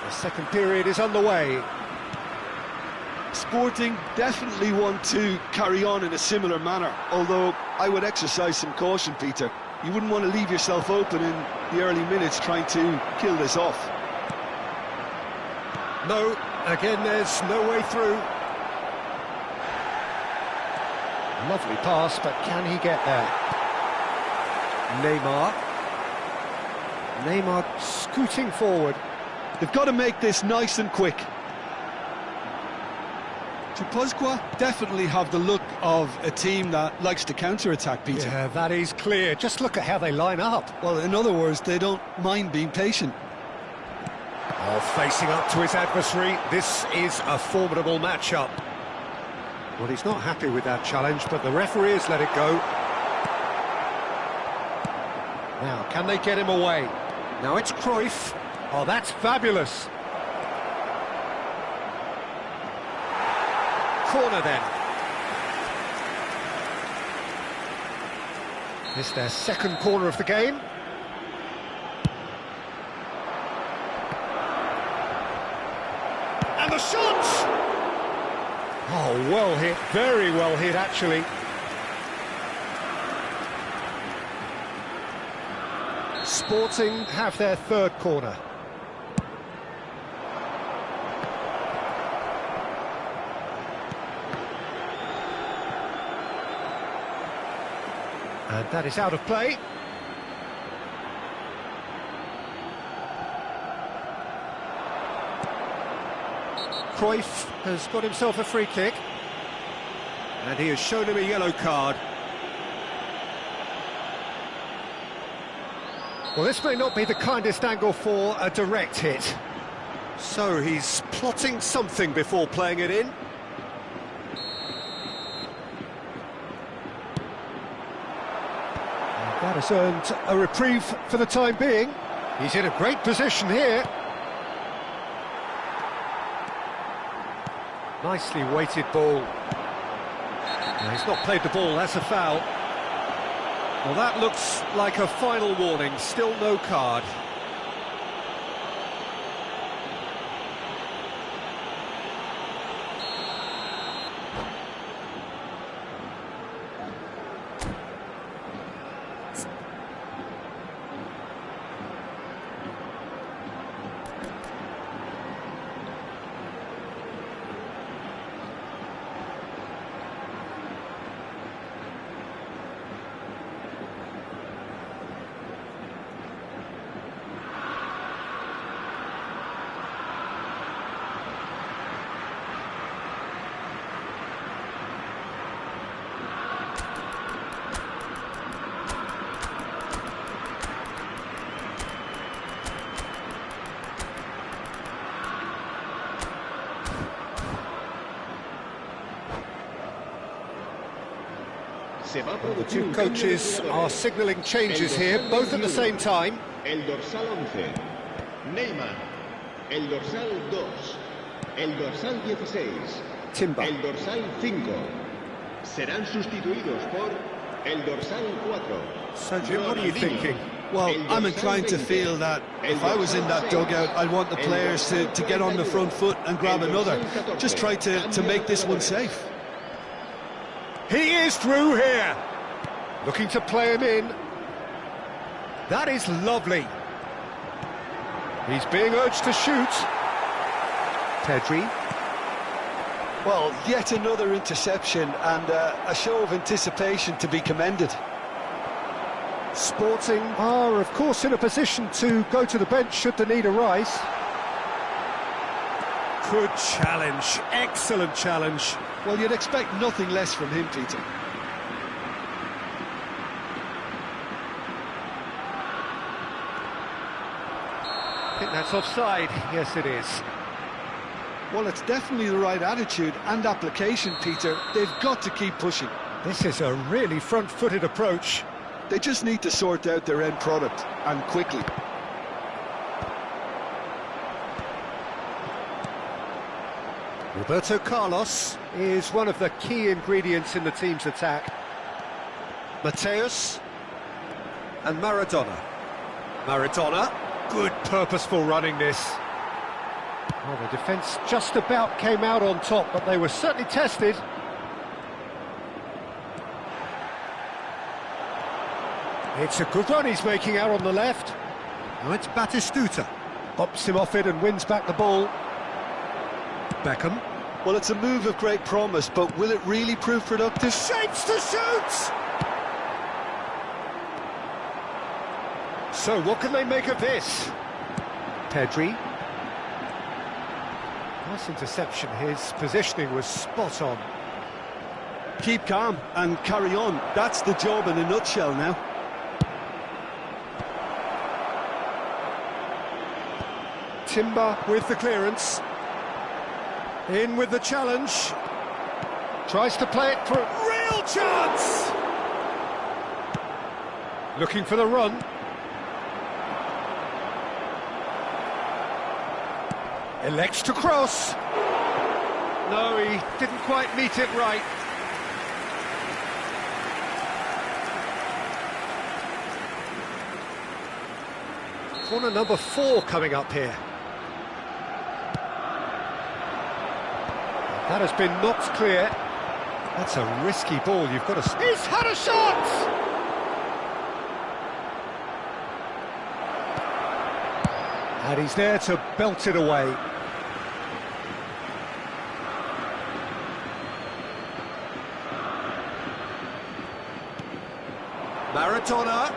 The second period is underway. Sporting definitely want to carry on in a similar manner, although I would exercise some caution, Peter. You wouldn't want to leave yourself open in the early minutes trying to kill this off. No, again there's no way through. Lovely pass, but can he get there? Neymar scooting forward. They've got to make this nice and quick. Guipúzcoa definitely have the look of a team that likes to counter-attack, Peter. Yeah, that is clear. Just look at how they line up. Well, in other words, they don't mind being patient. Oh, facing up to his adversary, this is a formidable matchup. Well, he's not happy with that challenge, but the referee has let it go. Now, can they get him away? Now it's Cruyff. Oh, that's fabulous. Corner then. It's their second corner of the game. And the shot! Oh, well hit, very well hit actually. Sporting have their third corner. And that is out of play. Cruyff has got himself a free kick. And he has shown him a yellow card. Well, this may not be the kindest angle for a direct hit. So he's plotting something before playing it in. That has earned a reprieve for the time being. He's in a great position here. Nicely weighted ball. No, he's not played the ball, that's a foul. Well, that looks like a final warning, still no card. The two coaches are signalling changes here, both at the same time. El dorsal 11, Neymar. El dorsal 2, el dorsal 16, Timber. El dorsal 5. Serán sustituidos por el dorsal 4. Sergio, what are you thinking? Well, I'm inclined to feel that if I was in that dugout, I'd want the players to get on the front foot and grab another. Just try to make this one safe. He is through here. Looking to play him in. That is lovely. He's being urged to shoot. Pedri. Well, yet another interception and a show of anticipation to be commended. Sporting are, of course, in a position to go to the bench should the need arise. Good challenge, excellent challenge. Well, you'd expect nothing less from him, Peter. I think that's offside. Yes, it is. Well, it's definitely the right attitude and application, Peter. They've got to keep pushing. This is a really front-footed approach. They just need to sort out their end product, and quickly. Roberto Carlos is one of the key ingredients in the team's attack. Mateus and Maradona. Maradona, good purposeful running this. Well, the defence just about came out on top, but they were certainly tested. It's a good run he's making out on the left. Now it's Batistuta. Bops him off it and wins back the ball. Beckham. Well, it's a move of great promise, but will it really prove productive? Shapes to shoot! So what can they make of this? Pedri. Nice interception. His positioning was spot on. Keep calm and carry on. That's the job in a nutshell now. Timber with the clearance. In with the challenge. Tries to play it for a real chance! Looking for the run. Elects to cross. No, he didn't quite meet it right. Corner number 4 coming up here. That has been knocked clear. That's a risky ball, you've got to... He's had a shot! And he's there to belt it away. Maradona.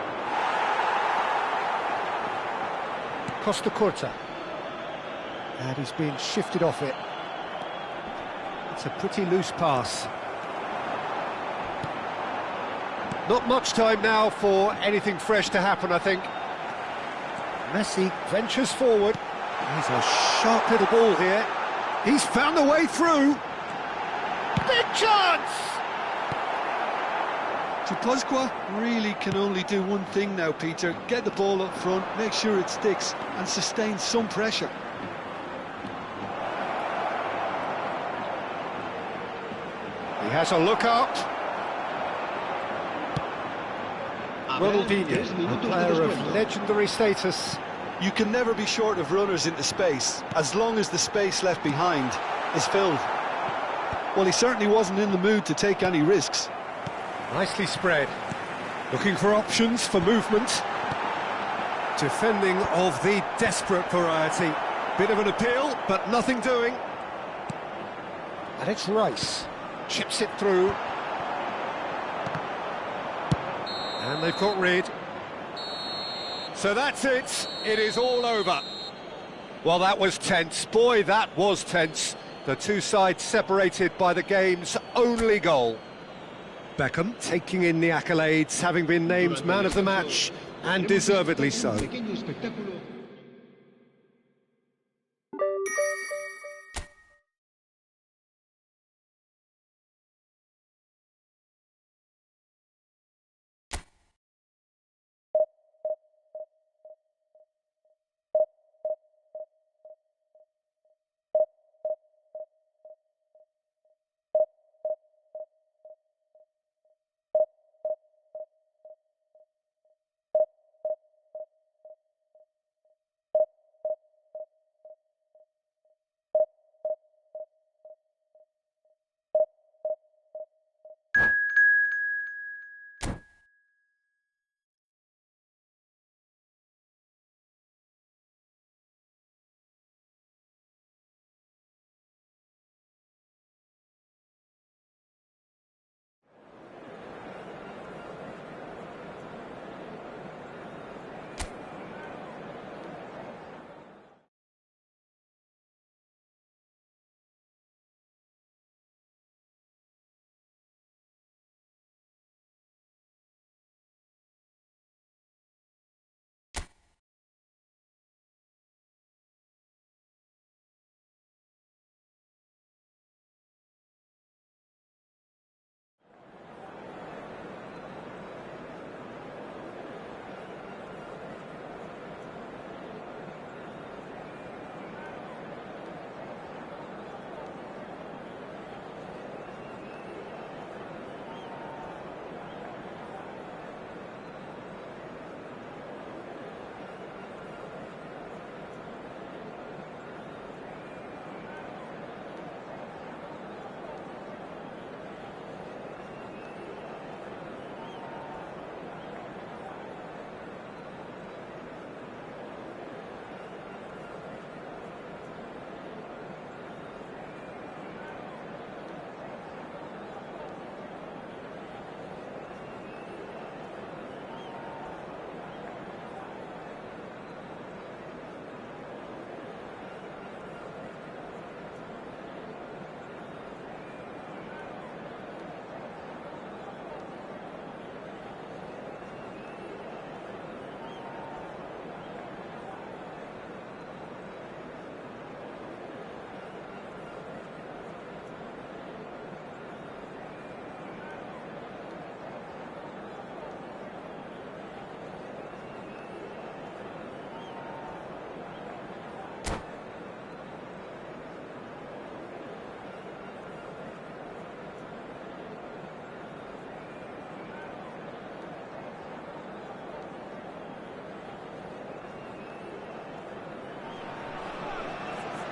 Costa Curta. And he's been shifted off it. It's a pretty loose pass. Not much time now for anything fresh to happen, I think. Messi ventures forward. He's a sharp little ball here. He's found a way through. Big chance! Pasqua really can only do one thing now, Peter. Get the ball up front, make sure it sticks, and sustain some pressure. He has a look out. Ronaldinho, a player of legendary status. You can never be short of runners into space, as long as the space left behind is filled. Well, he certainly wasn't in the mood to take any risks. Nicely spread. Looking for options for movement. Defending of the desperate variety. Bit of an appeal, but nothing doing. And it's Rice. Chips it through. And they've got rid. So that's it. It is all over. Well, that was tense. Boy, that was tense. The two sides separated by the game's only goal. Beckham taking in the accolades, having been named man of the match, and deservedly so.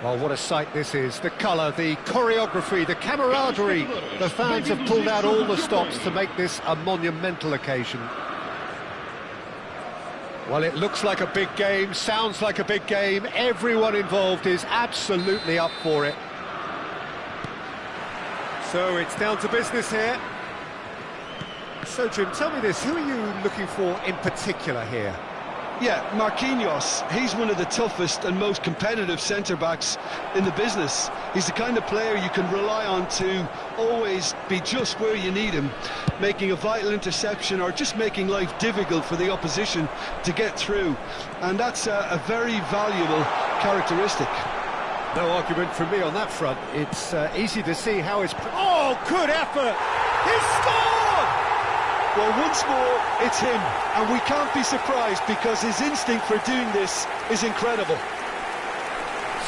Well, what a sight this is. The colour, the choreography, the camaraderie. The fans have pulled out all the stops to make this a monumental occasion. Well, it looks like a big game, sounds like a big game. Everyone involved is absolutely up for it. So it's down to business here. So, Jim, tell me this, who are you looking for in particular here? Yeah, Marquinhos, he's one of the toughest and most competitive centre-backs in the business. He's the kind of player you can rely on to always be just where you need him, making a vital interception or just making life difficult for the opposition to get through. And that's a very valuable characteristic. No argument from me on that front. It's easy to see how it's... Oh, good effort! He scored! Well, once more, it's him, and we can't be surprised because his instinct for doing this is incredible.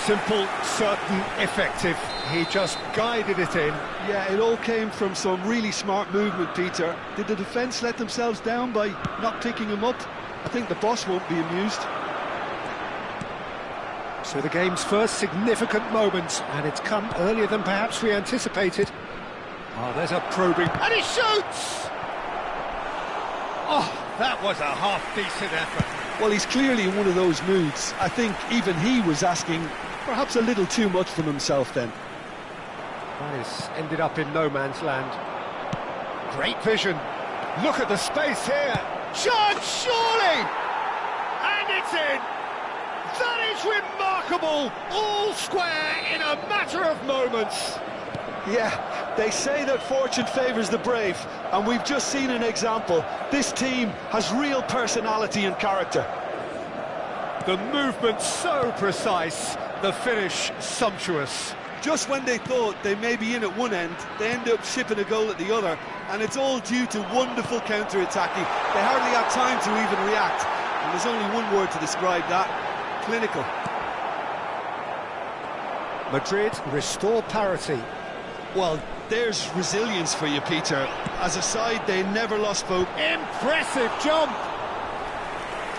Simple, certain, effective. He just guided it in. Yeah, it all came from some really smart movement, Peter. Did the defence let themselves down by not picking him up? I think the boss won't be amused. So the game's first significant moment, and it's come earlier than perhaps we anticipated. Oh, there's a probing... And he shoots! Oh, that was a half-decent effort. Well, he's clearly in one of those moods. I think even he was asking perhaps a little too much from himself then. That is ended up in no man's land. Great vision. Look at the space here. Chance, surely! And it's in! That is remarkable! All square in a matter of moments. Yeah, they say that fortune favours the brave, and we've just seen an example. This team has real personality and character. The movement so precise, the finish sumptuous. Just when they thought they may be in at one end, they end up shipping a goal at the other, and it's all due to wonderful counter-attacking. They hardly had time to even react, and there's only one word to describe that: clinical. Madrid restore parity. Well, there's resilience for you, Peter. As a side, they never lost hope. Impressive jump!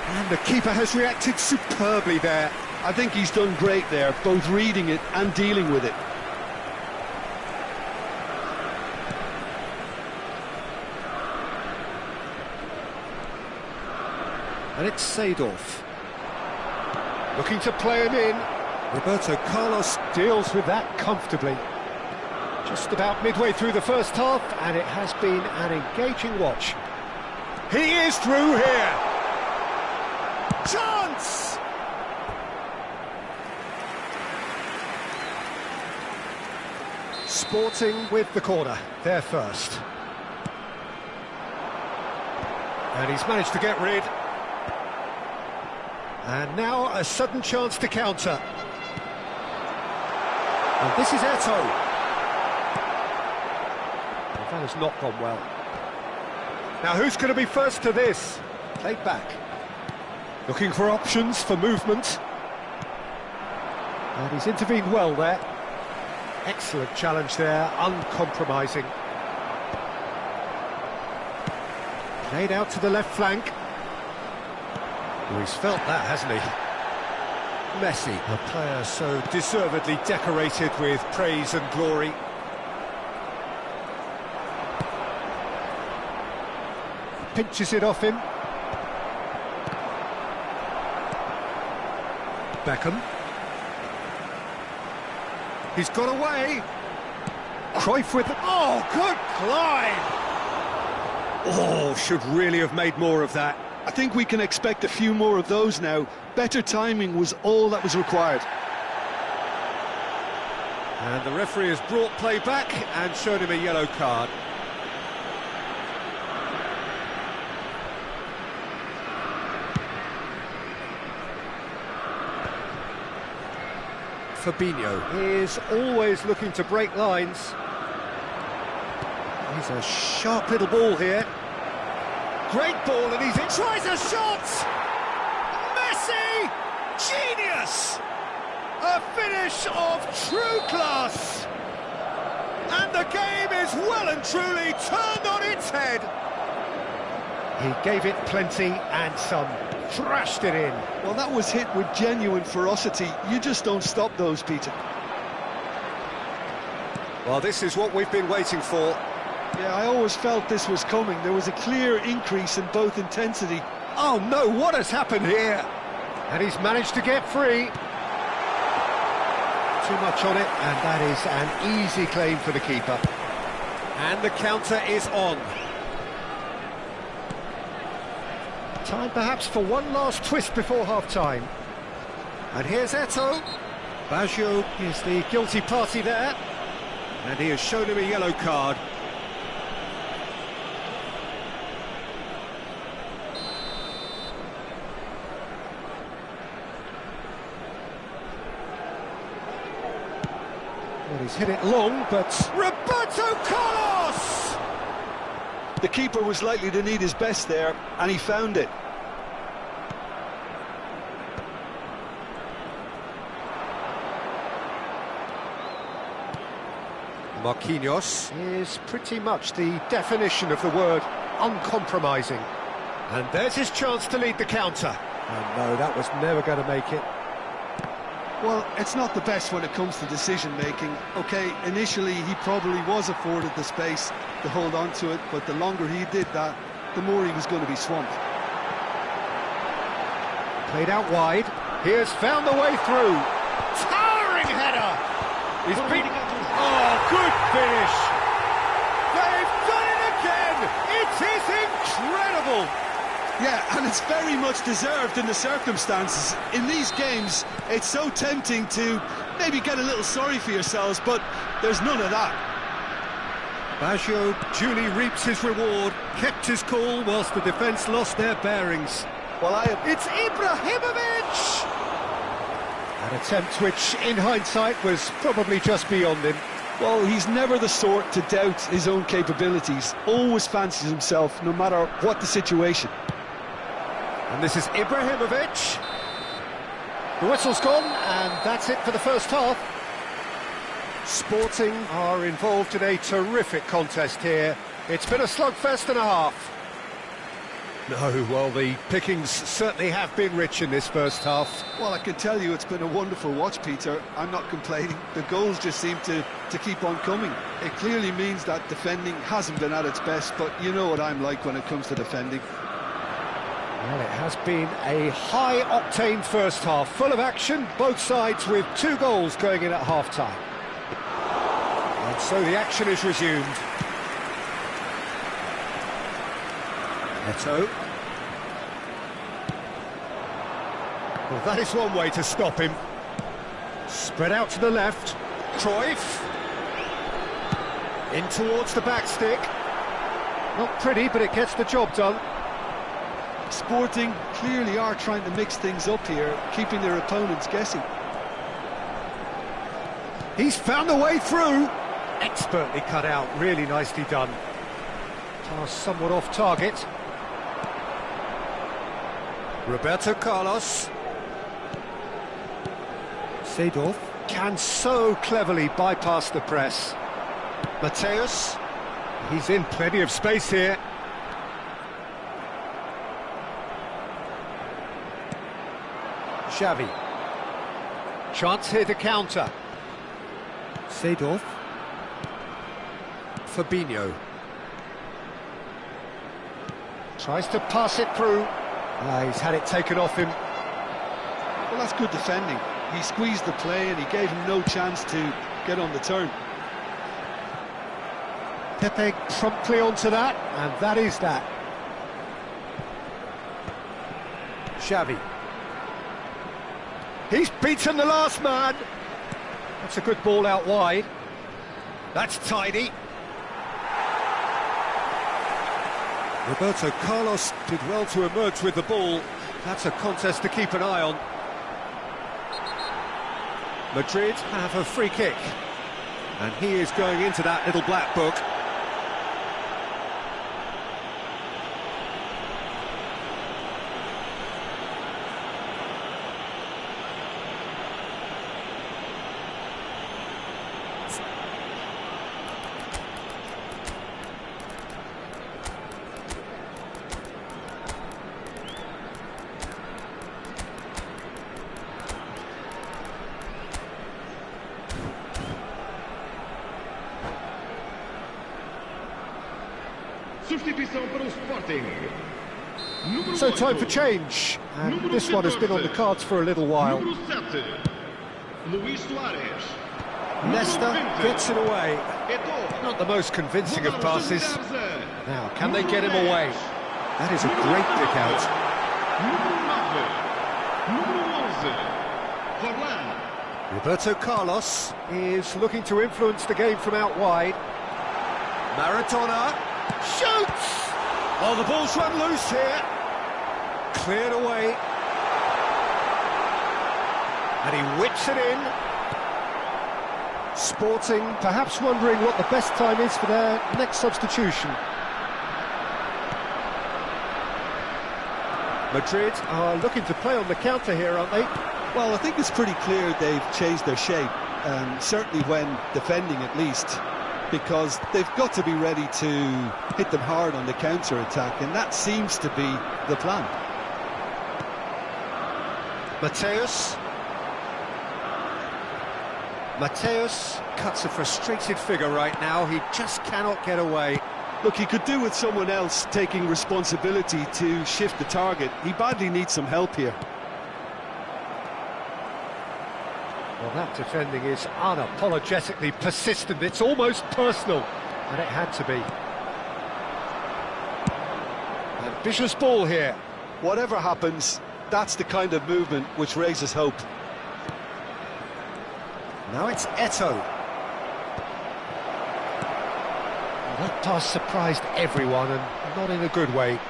And the keeper has reacted superbly there. I think he's done great there, both reading it and dealing with it. And it's Seedorf. Looking to play him in. Roberto Carlos deals with that comfortably. Just about midway through the first half, and it has been an engaging watch. He is through here! Chance! Sporting with the corner, there first. And he's managed to get rid. And now a sudden chance to counter. And this is Eto'o. That has not gone well. Now who's going to be first to this? Played back. Looking for options for movement. And he's intervened well there. Excellent challenge there, uncompromising. Played out to the left flank. Oh, he's felt that, hasn't he? Messi, a player so deservedly decorated with praise and glory. Pinches it off him. Beckham. He's got away. Cruyff with... Oh, good climb! Oh, should really have made more of that. I think we can expect a few more of those now. Better timing was all that was required. And the referee has brought play back and shown him a yellow card. Fabinho is always looking to break lines. He's a sharp little ball here. Great ball, and he tries a shot! Messi! Genius! A finish of true class! And the game is well and truly turned on its head. He gave it plenty and some. thrashed it in. Well, that was hit with genuine ferocity. You just don't stop those, Peter. Well, this is what we've been waiting for. Yeah, I always felt this was coming. There was a clear increase in both intensity. Oh no, what has happened here? And he's managed to get free. Too much on it, and that is an easy claim for the keeper. And the counter is on. Time perhaps for one last twist before half-time. And here's Eto'o. Baggio is the guilty party there. And he has shown him a yellow card. Well, he's hit it long, but Roberto Carlos! The keeper was likely to need his best there, and he found it. Marquinhos is pretty much the definition of the word uncompromising. And there's his chance to lead the counter. And no, that was never going to make it. Well, it's not the best when it comes to decision-making. OK, initially he probably was afforded the space to hold on to it, but the longer he did that, the more he was going to be swamped. Played out wide. He has found the way through. Towering header! He's beating it. Oh, good finish! They've done it again! It is incredible! Yeah, and it's very much deserved in the circumstances. In these games, it's so tempting to maybe get a little sorry for yourselves, but there's none of that. Baggio duly reaps his reward, kept his cool whilst the defence lost their bearings. It's Ibrahimovic! An attempt which, in hindsight, was probably just beyond him. Well, he's never the sort to doubt his own capabilities. Always fancies himself, no matter what the situation. And this is Ibrahimovic. The whistle's gone, and that's it for the first half. Sporting are involved in a terrific contest here. It's been a slugfest and a half. No, well, the pickings certainly have been rich in this first half. Well, I can tell you it's been a wonderful watch, Peter. I'm not complaining. The goals just seem to keep on coming. It clearly means that defending hasn't been at its best, but you know what I'm like when it comes to defending. Well, it has been a high-octane first half, full of action, both sides with 2 goals going in at half-time. And so the action is resumed. Eto'o. Well, that is one way to stop him. Spread out to the left. Cruyff. In towards the back stick. Not pretty, but it gets the job done. Sporting clearly are trying to mix things up here, keeping their opponents guessing. He's found a way through. Expertly cut out, really nicely done. Pass somewhat off target. Roberto Carlos. Seedorf can so cleverly bypass the press. Mateus. He's in plenty of space here. Xavi. Chance here to counter. Seedorf. Fabinho. Tries to pass it through. He's had it taken off him. Well, that's good defending. He squeezed the play and he gave him no chance to get on the turn. Pepe promptly onto that, and that is that. Xavi. He's beaten the last man. That's a good ball out wide. That's tidy. Roberto Carlos did well to emerge with the ball. That's a contest to keep an eye on. Madrid have a free kick. And he is going into that little black book. substituição para o Sporting. Número So time 8. for change, and Número this one has been on the 14. cards for a little while. Número 7. Luís Soares. Leicester Número 20. gets it away. Eto'o. Not the most convincing of passes. Número Now, can they get him 10. away? That is a great pick out. Número 9. Número 11. Forlan. Roberto Carlos is looking to influence the game from out wide. Maradona shoots! Oh, the ball's run loose here. Cleared away. And he whips it in. Sporting perhaps wondering what the best time is for their next substitution. Madrid are looking to play on the counter here, aren't they? Well, I think it's pretty clear they've changed their shape, certainly when defending at least, because they've got to be ready to hit them hard on the counter-attack, and that seems to be the plan. Mateus cuts a frustrated figure right now. He just cannot get away. Look, he could do with someone else taking responsibility to shift the target. He badly needs some help here. Well, that defending is unapologetically persistent. It's almost personal, and it had to be. Ambitious ball here. Whatever happens, that's the kind of movement which raises hope. Now it's Eto'o. Well, that pass surprised everyone, and not in a good way.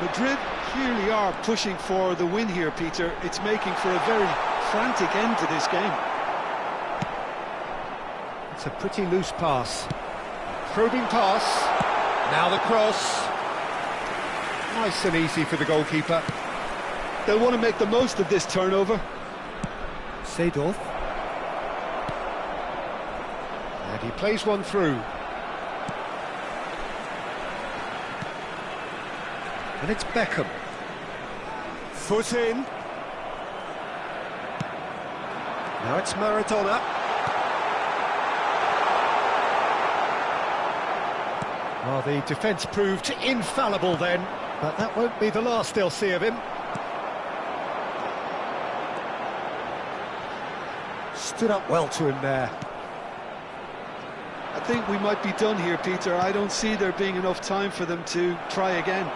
Madrid clearly are pushing for the win here, Peter. It's making for a very frantic end to this game. It's a pretty loose pass. Probing pass. Now the cross. Nice and easy for the goalkeeper. They'll want to make the most of this turnover. Seedorf. And he plays one through. And it's Beckham. Foot in. Now it's Maradona. Well, the defence proved infallible then, but that won't be the last they'll see of him. Stood up well to him there. I think we might be done here, Peter. I don't see there being enough time for them to try again.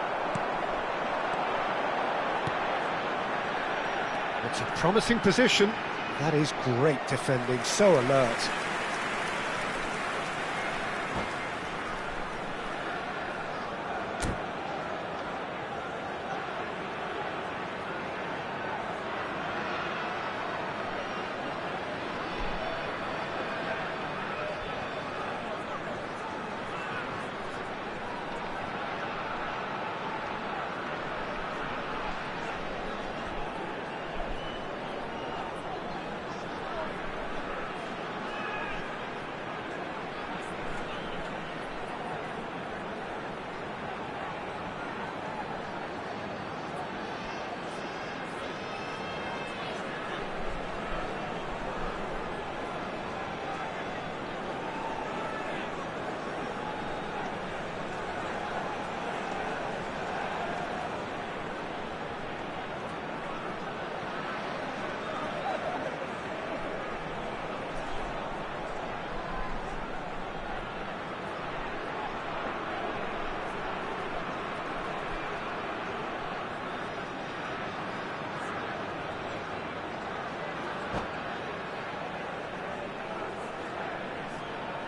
It's a promising position. That is great defending, so alert.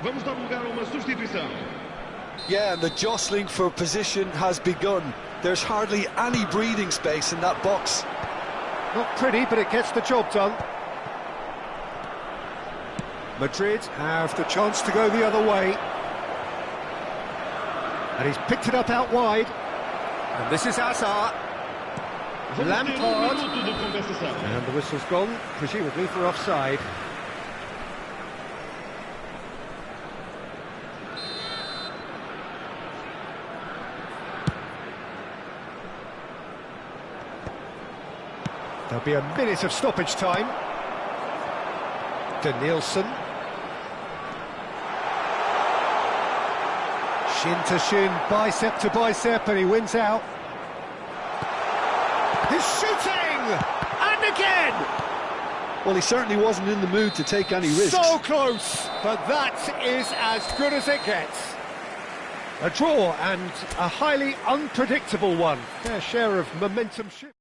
Vamos dar lugar a uma substituição. Yeah, and the jostling for position has begun. There's hardly any breathing space in that box. Not pretty, but it gets the job done. Madrid have the chance to go the other way. And he's picked it up out wide. And this is Hazard. Lampard. And the whistle's gone, presumably for offside. There'll be a minute of stoppage time. Danielson. Shin to shin, bicep to bicep, and he wins out. He's shooting! And again! Well, he certainly wasn't in the mood to take any risks. So close, but that is as good as it gets. A draw, and a highly unpredictable one. Fair share of momentum shift.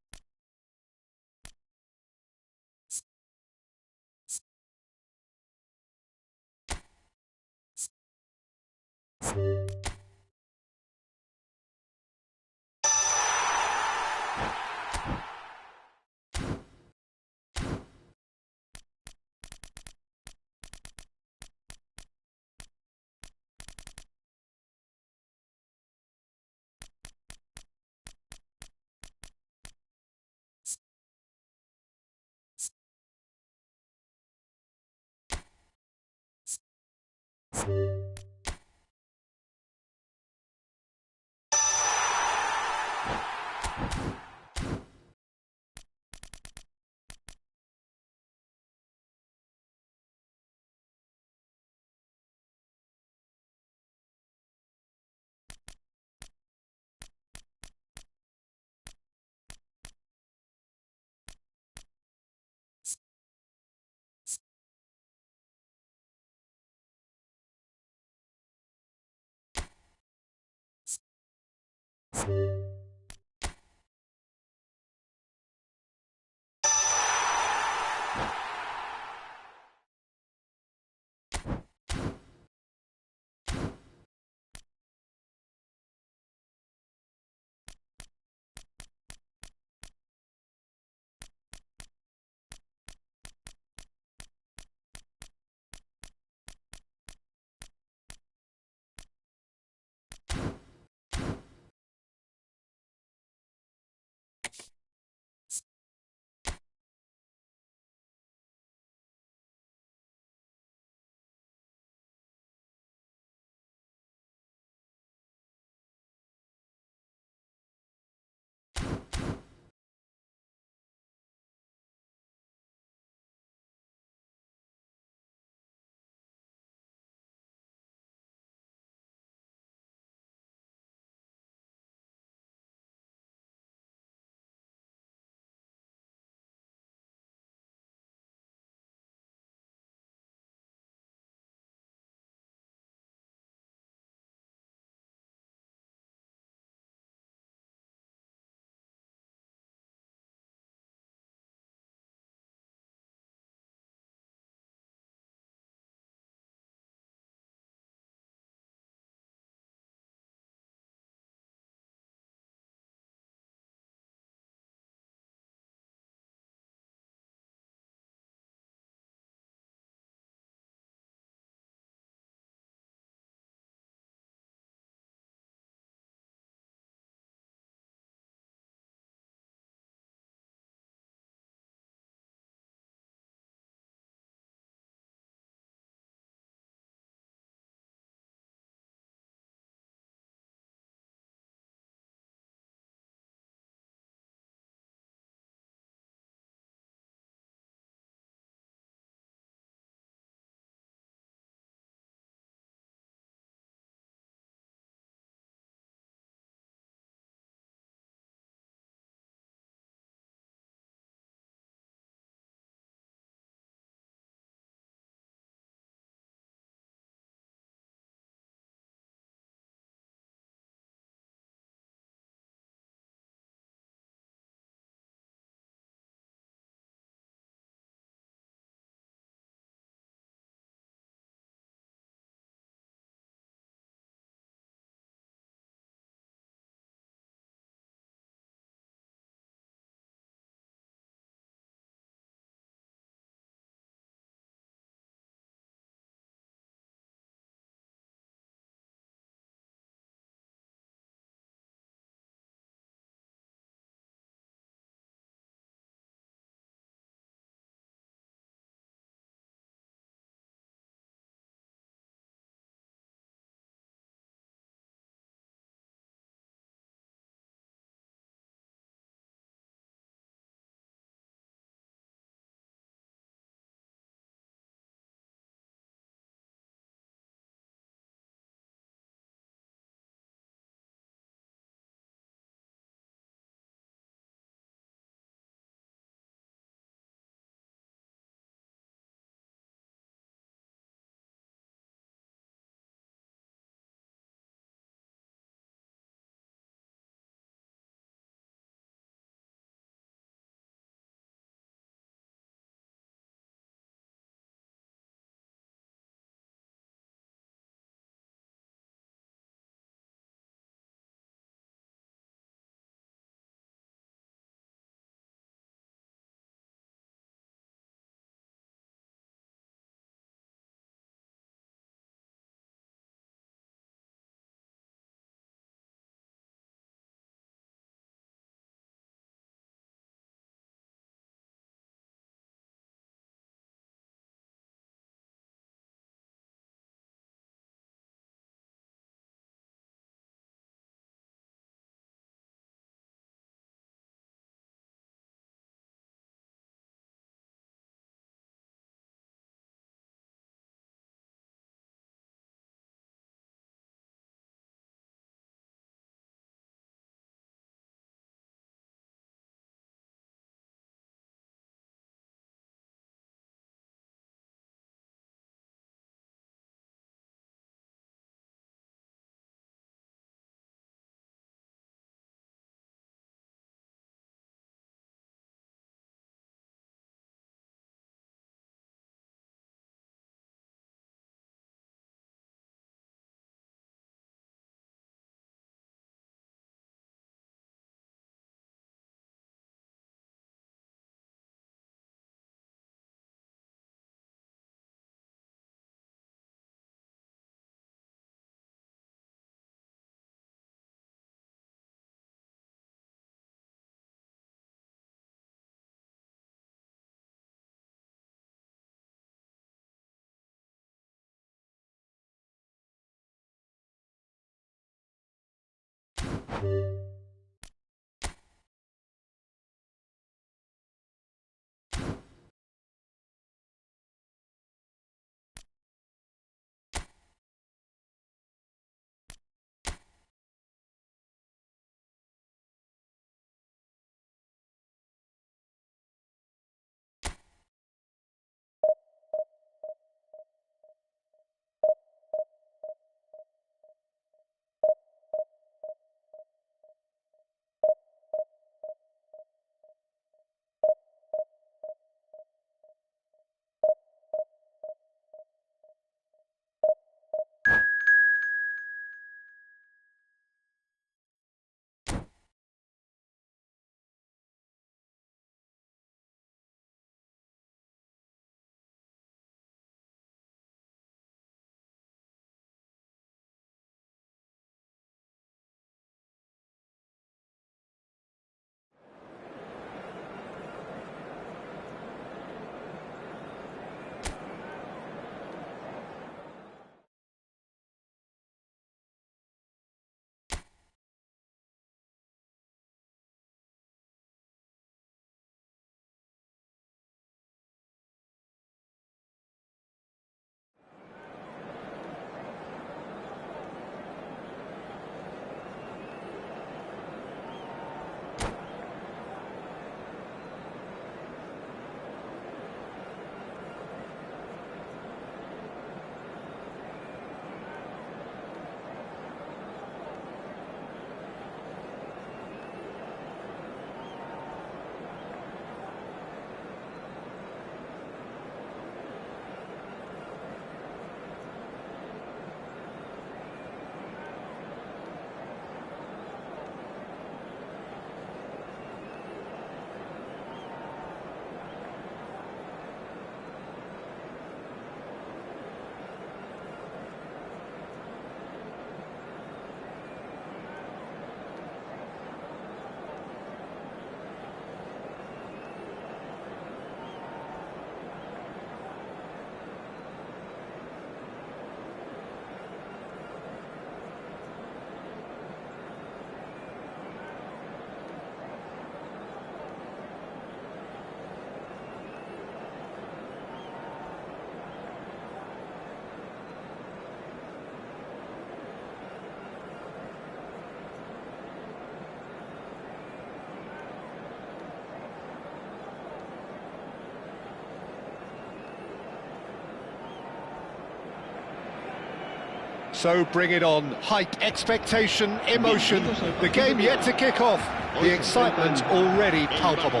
So bring it on. Hype, expectation, emotion. The game yet to kick off. The excitement already palpable.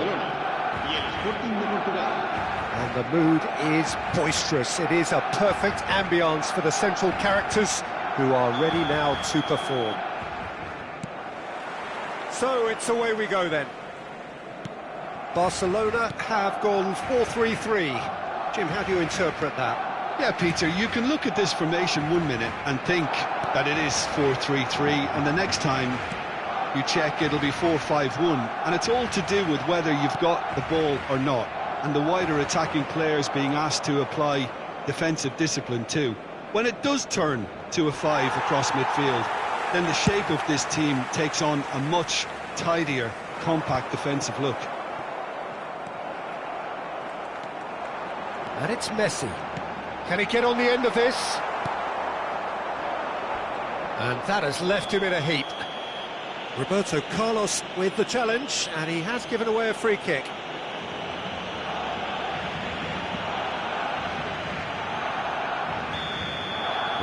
And the mood is boisterous. It is a perfect ambience for the central characters who are ready now to perform. So it's away we go then. Barcelona have gone 4-3-3. Jim, how do you interpret that? Yeah, Peter, you can look at this formation 1 minute and think that it is 4-3-3, and the next time you check it'll be 4-5-1, and it's all to do with whether you've got the ball or not, and the wider attacking players being asked to apply defensive discipline too. When it does turn to a 5 across midfield, then the shape of this team takes on a much tidier, compact defensive look. And it's Messi. Can he get on the end of this? And that has left him in a heap. Roberto Carlos with the challenge, and he has given away a free kick.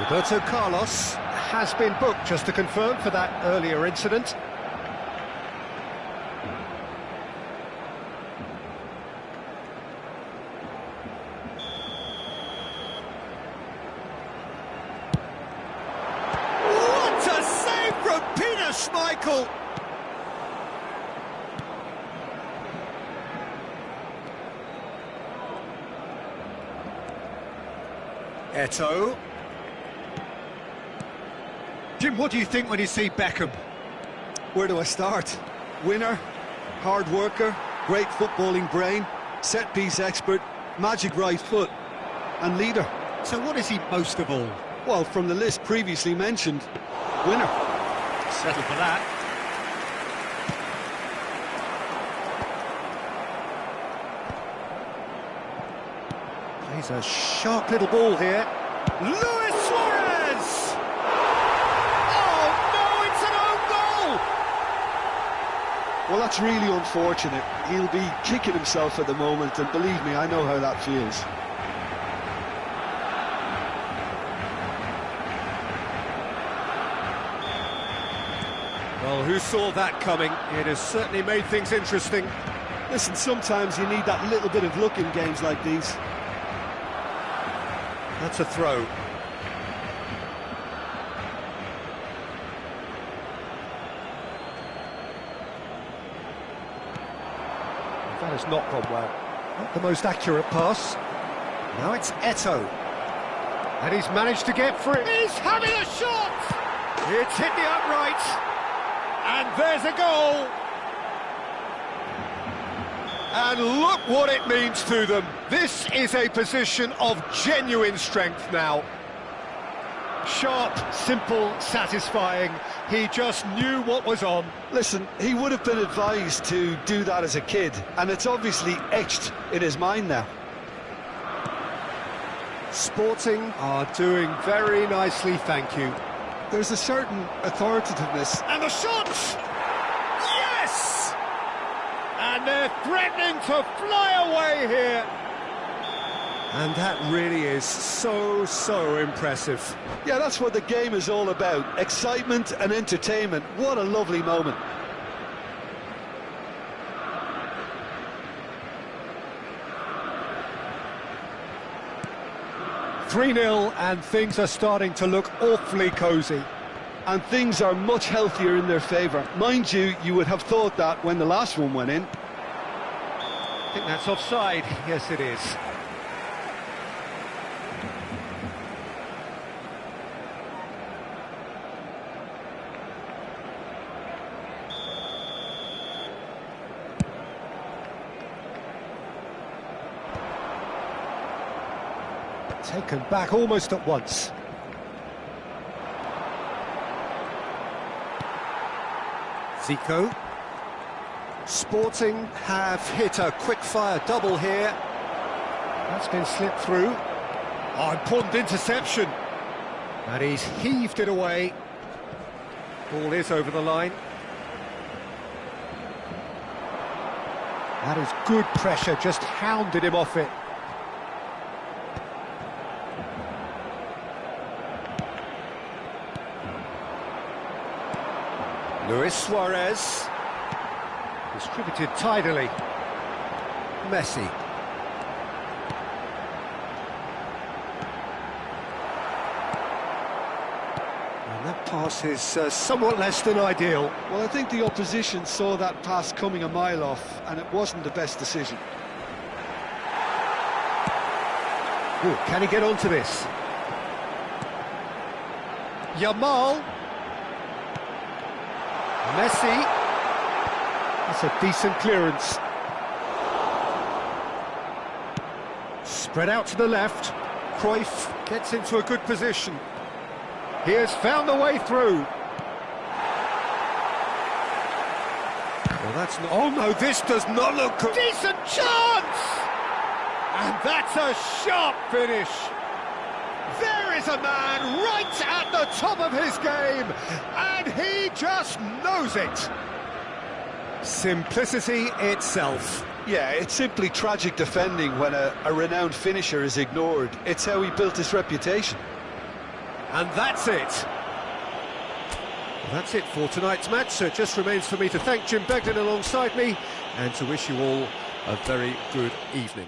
Roberto Carlos has been booked, just to confirm, for that earlier incident. Schmeichel. Eto'o. Jim, what do you think when you see Beckham? Where do I start? Winner, hard worker, great footballing brain, set-piece expert, magic right foot, and leader. So what is he most of all? Well, from the list previously mentioned, winner. Settle for that. He's a sharp little ball here. Luis Suarez! Oh no, it's an own goal! Well, that's really unfortunate. He'll be kicking himself at the moment, and believe me, I know how that feels. Well, who saw that coming? It has certainly made things interesting. Listen, sometimes you need that little bit of luck in games like these. That's a throw. That has not gone well. Not the most accurate pass. Now it's Eto'o. And he's managed to get free. He's having a shot! It's hit the upright. And there's a goal. And look what it means to them. This is a position of genuine strength now. Sharp, simple, satisfying. He just knew what was on. Listen, he would have been advised to do that as a kid, and it's obviously etched in his mind now. Sporting are doing very nicely, thank you. There's a certain authoritativeness. And the shot! Yes! And they're threatening to fly away here. And that really is so impressive. Yeah, that's what the game is all about. Excitement and entertainment. What a lovely moment. "3-0, and things are starting to look awfully cosy. And things are much healthier in their favour. Mind you, you would have thought that when the last one went in. I think that's offside. Yes, it is. Taken back almost at once. Zico. Sporting have hit a quick-fire double here. That's been slipped through. Oh, important interception. And he's heaved it away. Ball is over the line. That is good pressure, just hounded him off it. Luis Suarez, distributed tidily. Messi. And that pass is somewhat less than ideal. Well, I think the opposition saw that pass coming a mile off, and it wasn't the best decision. Ooh, can he get onto this? Yamal. Messi. That's a decent clearance. Spread out to the left. Cruyff gets into a good position. He has found a way through. Well, that's not... Oh no, this does not look good. Decent chance! And that's a sharp finish. There is a man right at the top of his game, and he just knows it. Simplicity itself. Yeah, it's simply tragic defending when a renowned finisher is ignored. It's how he built his reputation. And that's it. That's it for tonight's match, so it just remains for me to thank Jim Beglin alongside me and to wish you all a very good evening.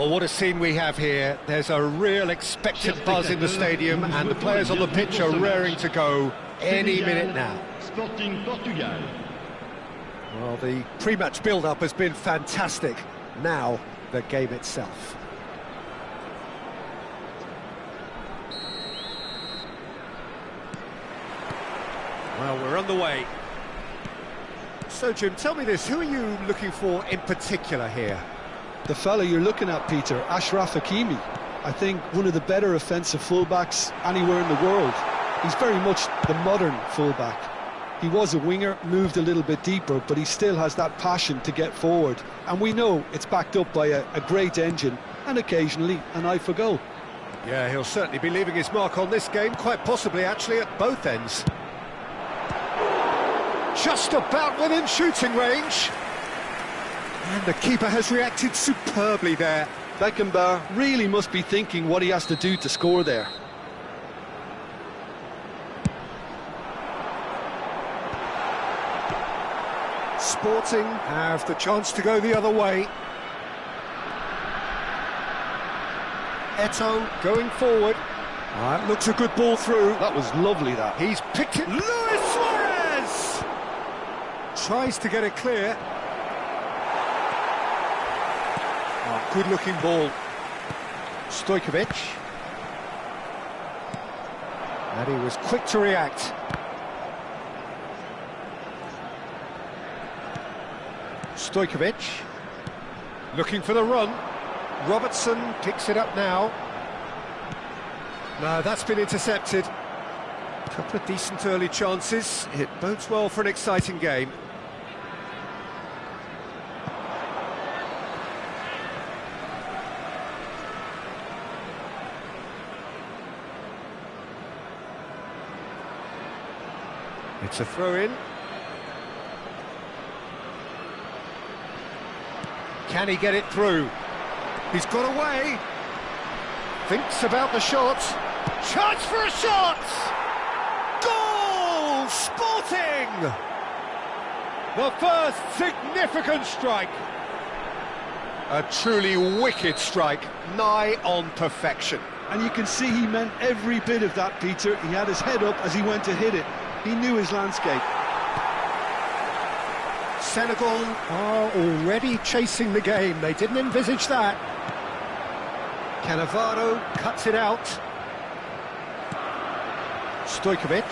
Well, what a scene we have here. There's a real expectant buzz in the stadium, and the players on the pitch are raring to go any minute now. Sporting Portugal. Well, the pre-match build-up has been fantastic. Now, the game itself. Well, we're on the way. So, Jim, tell me this, who are you looking for in particular here? The fella you're looking at, Peter, Achraf Hakimi. I think one of the better offensive fullbacks anywhere in the world. He's very much the modern fullback. He was a winger, moved a little bit deeper, but he still has that passion to get forward. And we know it's backed up by a great engine and occasionally an eye for goal. Yeah, he'll certainly be leaving his mark on this game, quite possibly actually at both ends. Just about within shooting range. And the keeper has reacted superbly there. Beckenbauer really must be thinking what he has to do to score there. Sporting have the chance to go the other way. Eto'o going forward. It looks a good ball through. That was lovely, that. He's picked it. Luis Suarez! Tries to get it clear. Good looking ball. Stojkovic. And he was quick to react. Stojkovic. Looking for the run. Robertson picks it up now. No, that's been intercepted. Couple of decent early chances. It bodes well for an exciting game. It's a throw-in. Can he get it through? He's got away. Thinks about the shot. Chance for a shot! Goal! Sporting! The first significant strike. A truly wicked strike, nigh on perfection. And you can see he meant every bit of that, Peter. He had his head up as he went to hit it. He knew his landscape. Senegal are already chasing the game. They didn't envisage that. Cannavaro cuts it out. Stojkovic.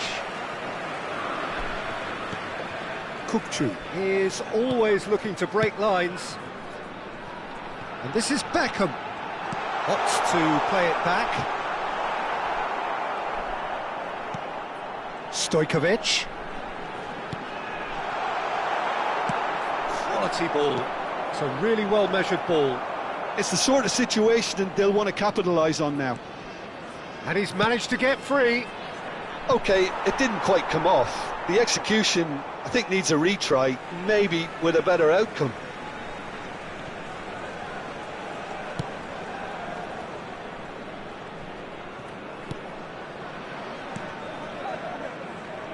Kukçu is always looking to break lines. And this is Beckham. Opts to play it back. Stojkovic. Quality ball. It's a really well-measured ball. It's the sort of situation they'll want to capitalise on now. And he's managed to get free. OK, it didn't quite come off. The execution, I think, needs a retry, maybe with a better outcome.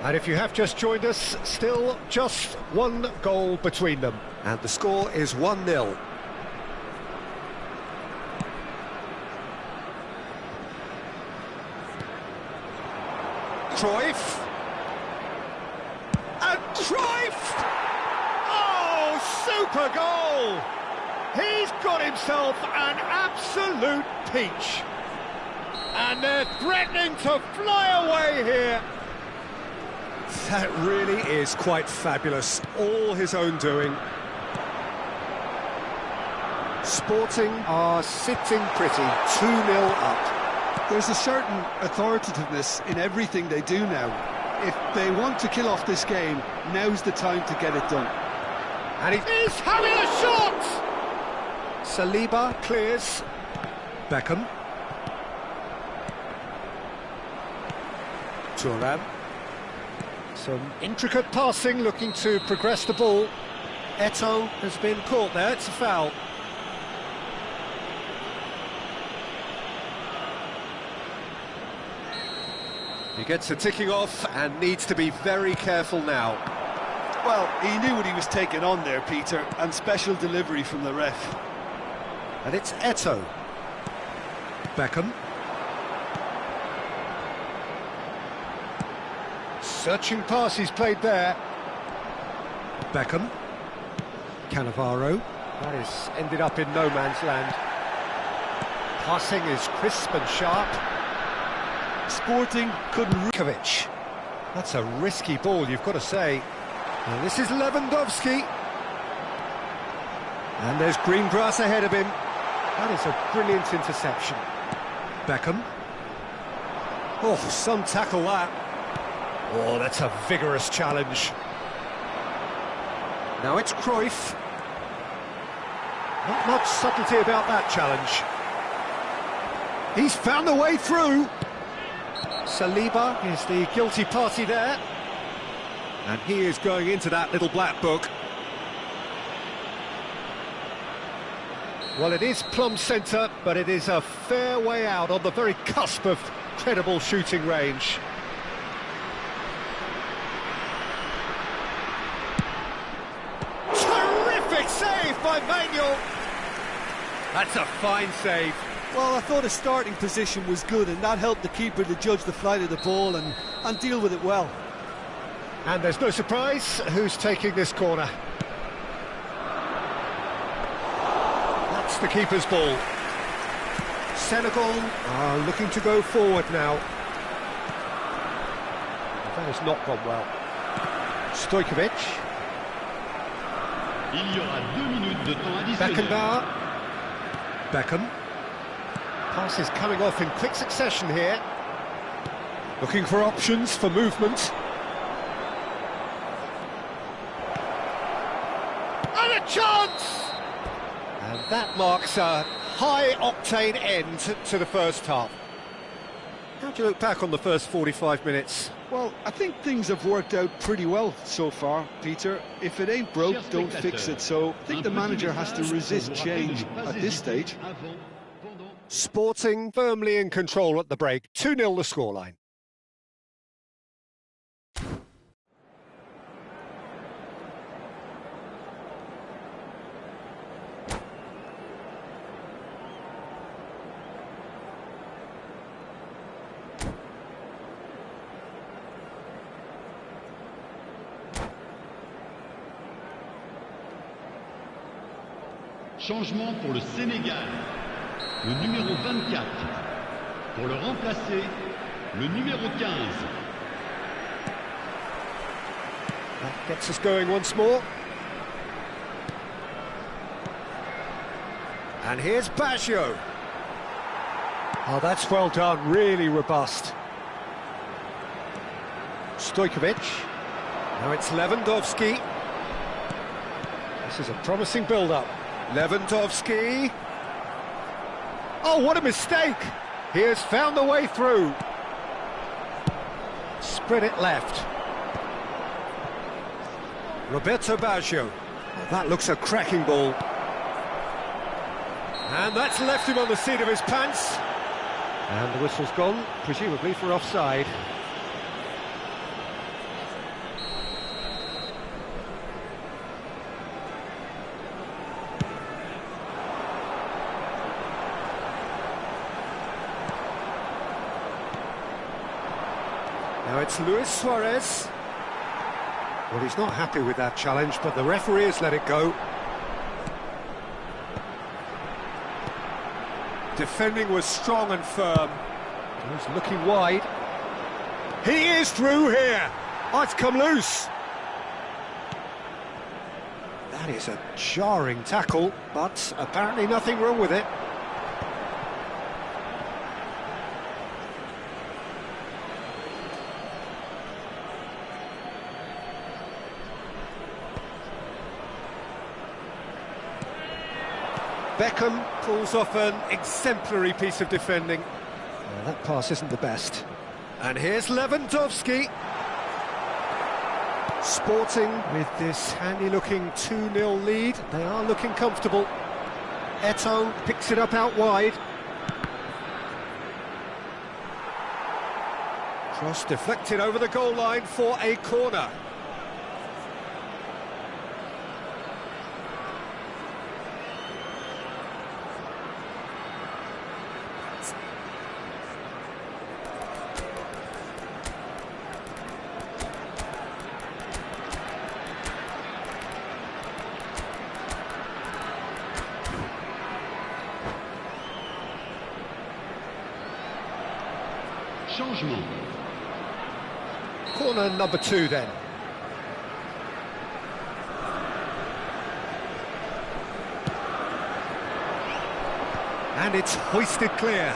And if you have just joined us, still just one goal between them. And the score is 1-0. Cruyff. And Cruyff! Oh, super goal! He's got himself an absolute peach. And they're threatening to fly away here. That really is quite fabulous, all his own doing. Sporting are sitting pretty, 2-0 up. There's a certain authoritativeness in everything they do now. If they want to kill off this game, now's the time to get it done. And he's having a shot! Saliba clears. Beckham. Thuram. Some intricate passing, looking to progress the ball. Eto'o has been caught there, it's a foul. He gets a ticking off and needs to be very careful now. Well, he knew what he was taking on there, Peter, and special delivery from the ref. And it's Eto'o. Beckham. Searching pass he's played there. Beckham. Cannavaro. That is ended up in no man's land. Passing is crisp and sharp. Sporting couldn't... Kovic. That's a risky ball, you've got to say. And this is Lewandowski. And there's green grass ahead of him. That is a brilliant interception. Beckham. Oh, some tackle that. Oh, that's a vigorous challenge. Now it's Cruyff. Not much subtlety about that challenge. He's found a way through. Saliba is the guilty party there. And he is going into that little black book. Well, it is plumb centre, but it is a fair way out on the very cusp of credible shooting range. Terrific save by Manuel. That's a fine save. Well, I thought his starting position was good, and that helped the keeper to judge the flight of the ball and deal with it well. And there's no surprise who's taking this corner. That's the keeper's ball. Senegal are looking to go forward now. That has not gone well. Stojkovic. Il y aura 2 minutes de temps additionnel. Beckenbauer. Beckham. Pass is coming off in quick succession here. Looking for options for movement. And a chance! And that marks a high-octane end to the first half. How do you look back on the first 45 minutes? Well, I think things have worked out pretty well so far, Peter. If it ain't broke, don't fix it. So I think the manager has to resist change at this stage. Sporting firmly in control at the break. 2-0 the scoreline. Changement pour le Sénégal. Le numéro 24. Pour le remplacer, le numéro 15. That gets us going once more. And here's Baggio. Oh, that's well done, really robust. Stojkovic. Now it's Lewandowski. This is a promising build-up. Lewandowski. Oh, what a mistake! He has found the way through. Spread it left. Roberto Baggio. Oh, that looks a cracking ball. And that's left him on the seat of his pants. And the whistle's gone, presumably for offside. Now it's Luis Suarez. Well, he's not happy with that challenge, but the referee has let it go. Defending was strong and firm. He's looking wide. He is through here. Oh, it's come loose. That is a jarring tackle, but apparently nothing wrong with it. Beckham pulls off an exemplary piece of defending. That pass isn't the best. And here's Lewandowski. Sporting with this handy-looking 2-0 lead. They are looking comfortable. Eto'o picks it up out wide. Cross deflected over the goal line for a corner. Changement. Corner number 2 then. And it's hoisted clear.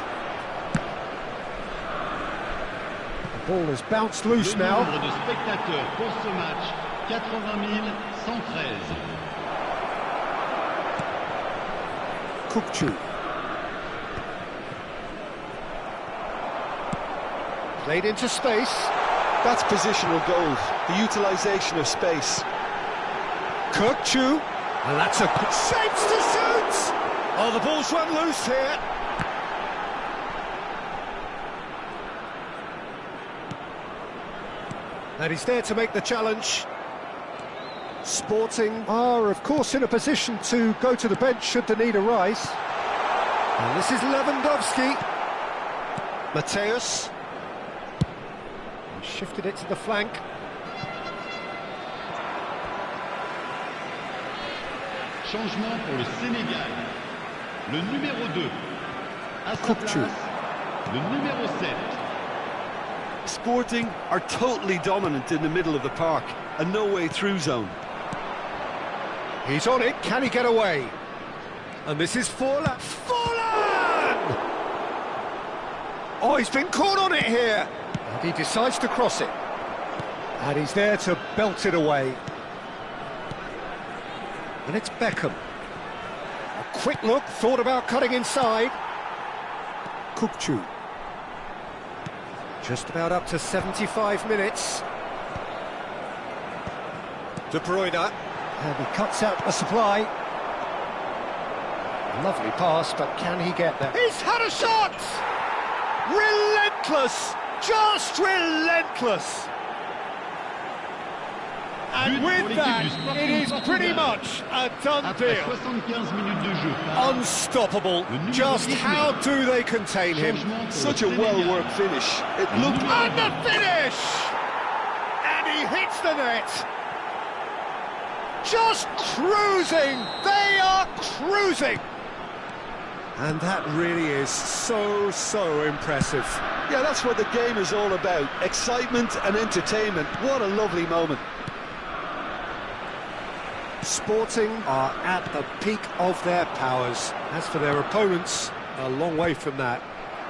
The ball has bounced loose Le now. nombre de spectateurs pour ce match, 80 113. Kukçu. Played into space. That's positional goal, the utilisation of space. Kukçu. And that's a shapes to shoot! Oh, the ball's run loose here. And he's there to make the challenge. Sporting are, of course, in a position to go to the bench should the need arise. And this is Lewandowski. Mateus. He shifted it to the flank. Changement pour le Sénégal. Le numéro 2. À sa Kukçu. place, le numéro 7. Sporting are totally dominant in the middle of the park, a no-way-through zone. He's on it, can he get away? And this is Forlan. Forlan! Oh, he's been caught on it here. And he decides to cross it. And he's there to belt it away. And it's Beckham. A quick look, thought about cutting inside. Kukçu. Just about up to 75 minutes. De Bruyne. And he cuts out the supply. Lovely pass, but can he get there? He's had a shot! Relentless! Just relentless! And with that, it is pretty much a done Après deal. 75 minutes de jeu. Unstoppable. Just how do they contain him? Changement pour Such le a Sénégal. well-worked finish. It looked... And the finish! And he hits the net. Just cruising! They are cruising! And that really is so impressive. Yeah, that's what the game is all about. Excitement and entertainment. What a lovely moment. Sporting are at the peak of their powers. As for their opponents, a long way from that.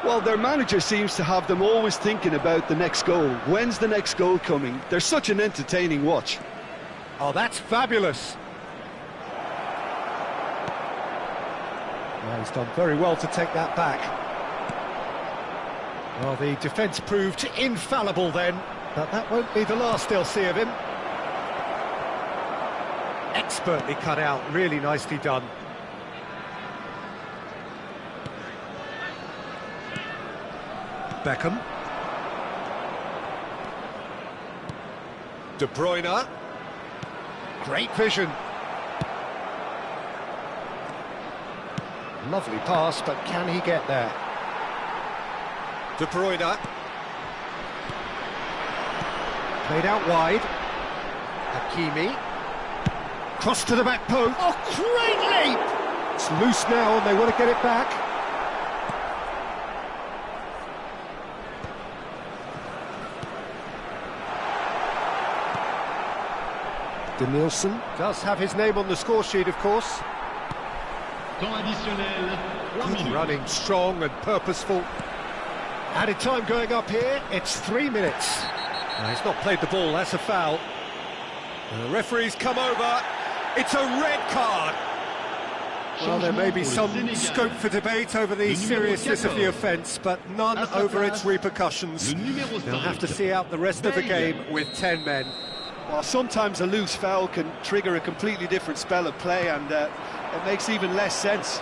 Well, their manager seems to have them always thinking about the next goal. When's the next goal coming? They're such an entertaining watch. Oh, that's fabulous. Well, he's done very well to take that back. Well, the defence proved infallible then, but that won't be the last they'll see of him. Expertly cut out, really nicely done. Beckham. De Bruyne. Great vision. Lovely pass, but can he get there? De Bruyne. Played out wide. Hakimi. Cross to the back post. Oh, great leap! It's loose now and they want to get it back. Denilson does have his name on the score sheet, of course. Temps additionnel, 3 minutes. Running strong and purposeful. Added time going up here, it's 3 minutes. He's not played the ball, that's a foul. And the referee's come over, it's a red card. Well, there may be some scope for debate over the seriousness of the offence, but none over its repercussions. They'll have to see out the rest of the game with 10 men. Well, sometimes a loose foul can trigger a completely different spell of play, and it makes even less sense.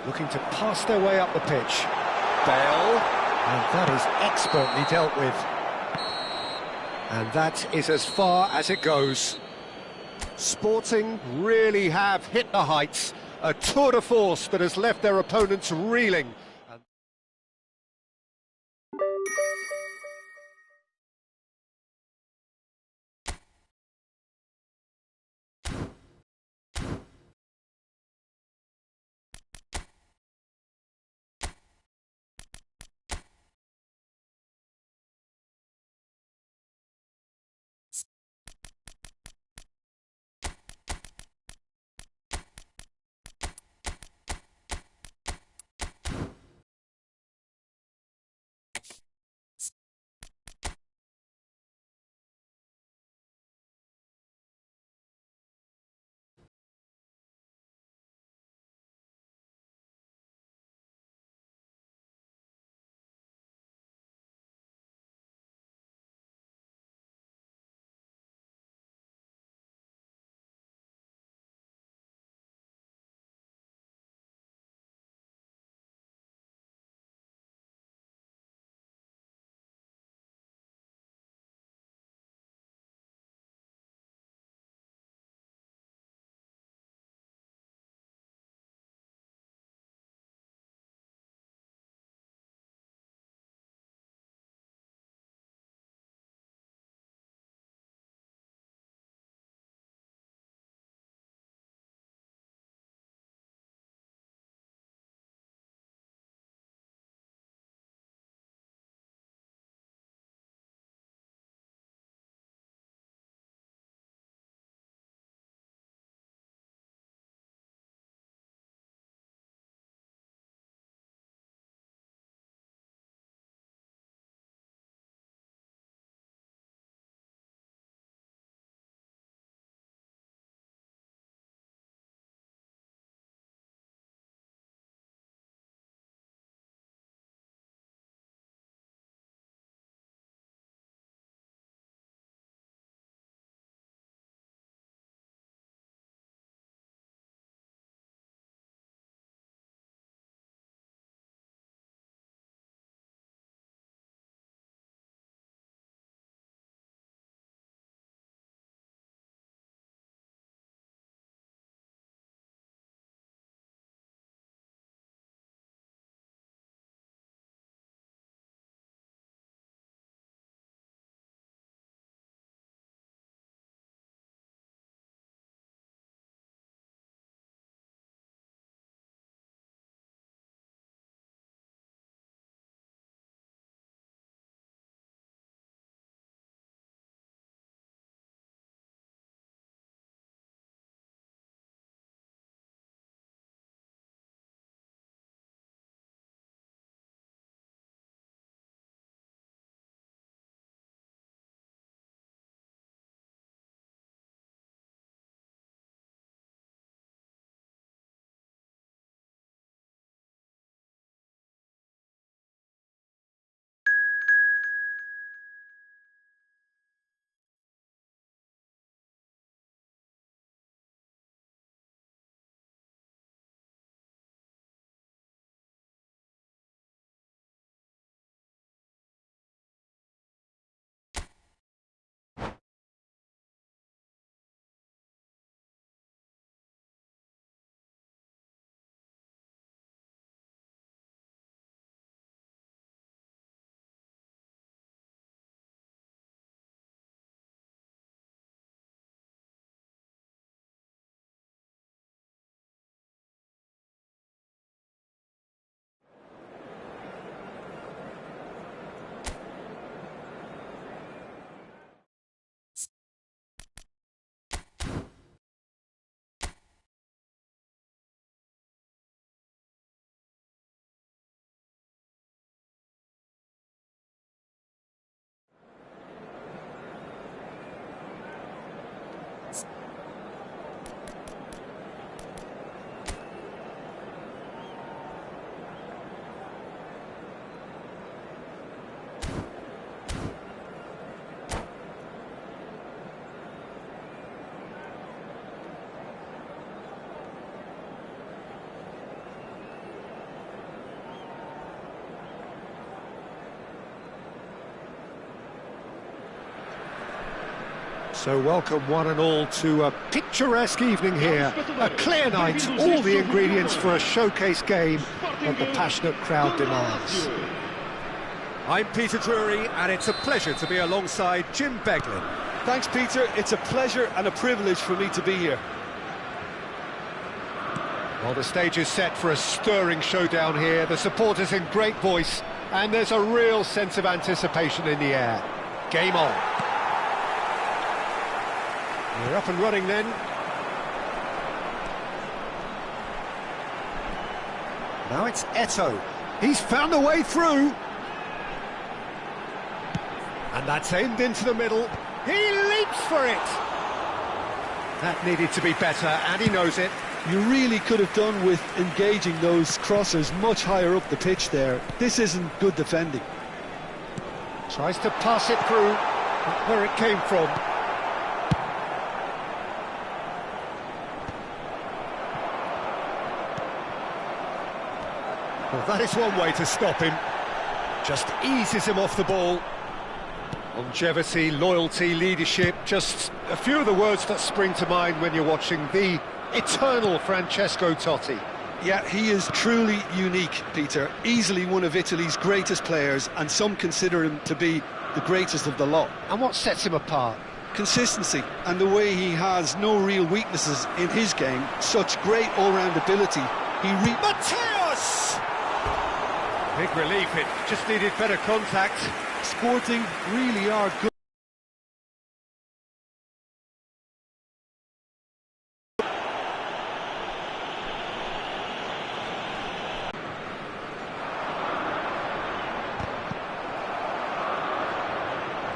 Looking to pass their way up the pitch. Bale, and that is expertly dealt with. And that is as far as it goes. Sporting really have hit the heights. A tour de force that has left their opponents reeling. So welcome one and all to a picturesque evening here, a clear night, all the ingredients for a showcase game that the passionate crowd demands. I'm Peter Drury, and it's a pleasure to be alongside Jim Beglin. Thanks, Peter. It's a pleasure and a privilege for me to be here. Well, the stage is set for a stirring showdown here, the supporters in great voice, and there's a real sense of anticipation in the air. Game on. We're up and running then. Now it's Eto'o. He's found a way through. And that's aimed into the middle. He leaps for it. That needed to be better, and he knows it. You really could have done with engaging those crossers much higher up the pitch there. This isn't good defending. Tries to pass it through, where it came from. Well, that is one way to stop him. Just eases him off the ball. Longevity, loyalty, leadership, just a few of the words that spring to mind when you're watching the eternal Francesco Totti. Yeah, he is truly unique, Peter. Easily one of Italy's greatest players, and some consider him to be the greatest of the lot. And what sets him apart? Consistency, and the way he has no real weaknesses in his game. Such great all-round ability. Matthäus! Big relief, it just needed better contact. Sporting really are good.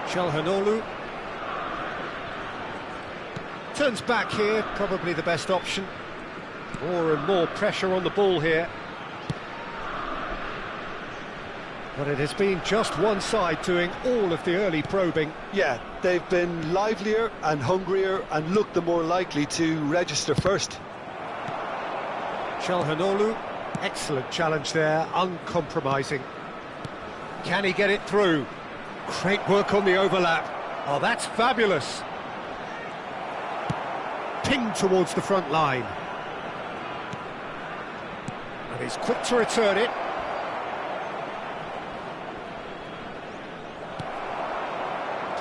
Calhanoglu turns back here, probably the best option. More and more pressure on the ball here. But it has been just one side doing all of the early probing. Yeah, they've been livelier and hungrier and looked the more likely to register first. Calhanoglu, excellent challenge there, uncompromising. Can he get it through? Great work on the overlap. Oh, that's fabulous. Pinged towards the front line. And he's quick to return it.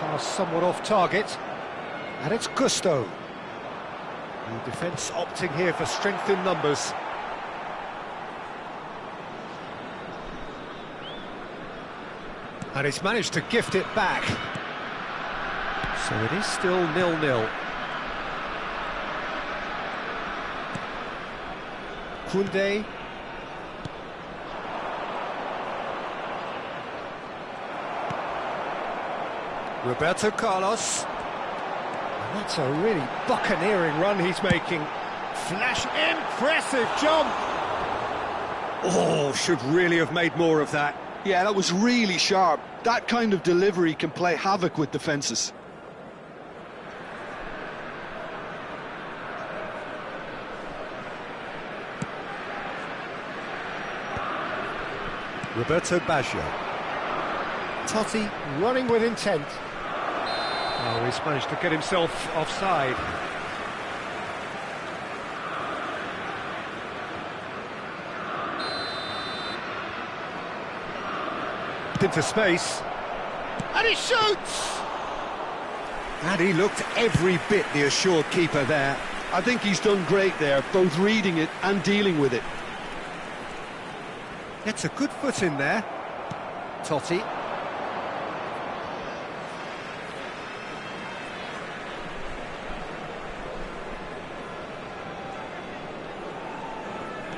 Pass somewhat off target. And it's Gusto. The defence opting here for strength in numbers. And he's managed to gift it back. So it is still 0-0. Koundé. Roberto Carlos. And that's a really buccaneering run he's making. Flash, impressive jump! Oh, should really have made more of that. Yeah, that was really sharp. That kind of delivery can play havoc with defences. Roberto Baggio. Totti running with intent. Oh, he's managed to get himself offside. Into space, and he shoots! And he looked every bit the assured keeper there. I think he's done great there, both reading it and dealing with it. Gets a good foot in there. Totti.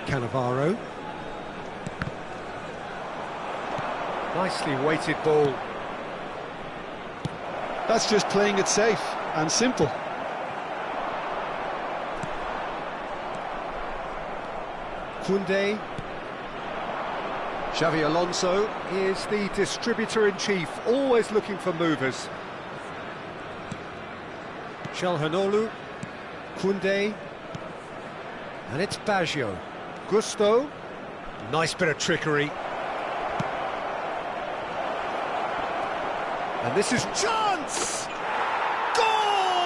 Cannavaro. Nicely weighted ball. That's just playing it safe and simple. Koundé. Xabi Alonso is the distributor-in-chief, always looking for movers. Calhanoglu. Koundé. And it's Baggio. Gusto. Nice bit of trickery. And this is chance! Goal!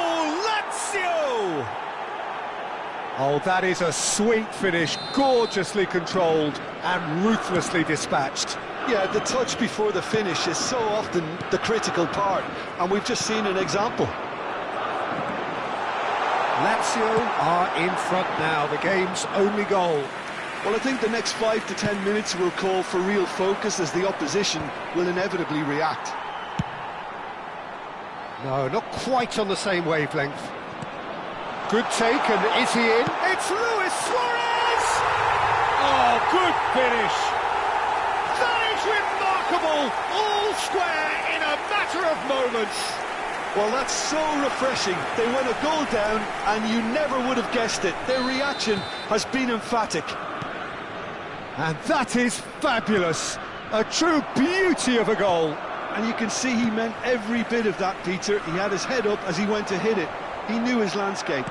Oh, that is a sweet finish, gorgeously controlled and ruthlessly dispatched. Yeah, the touch before the finish is so often the critical part, and we've just seen an example. Lazio are in front now, the game's only goal. Well, I think the next 5 to 10 minutes will call for real focus as the opposition will inevitably react. No, not quite on the same wavelength. Good take, and is he in? It's Luis Suarez! Oh, good finish! That is remarkable! All square in a matter of moments. Well, that's so refreshing. They went a goal down, and you never would have guessed it. Their reaction has been emphatic. And that is fabulous. A true beauty of a goal. And you can see he meant every bit of that, Peter. He had his head up as he went to hit it. He knew his landscape.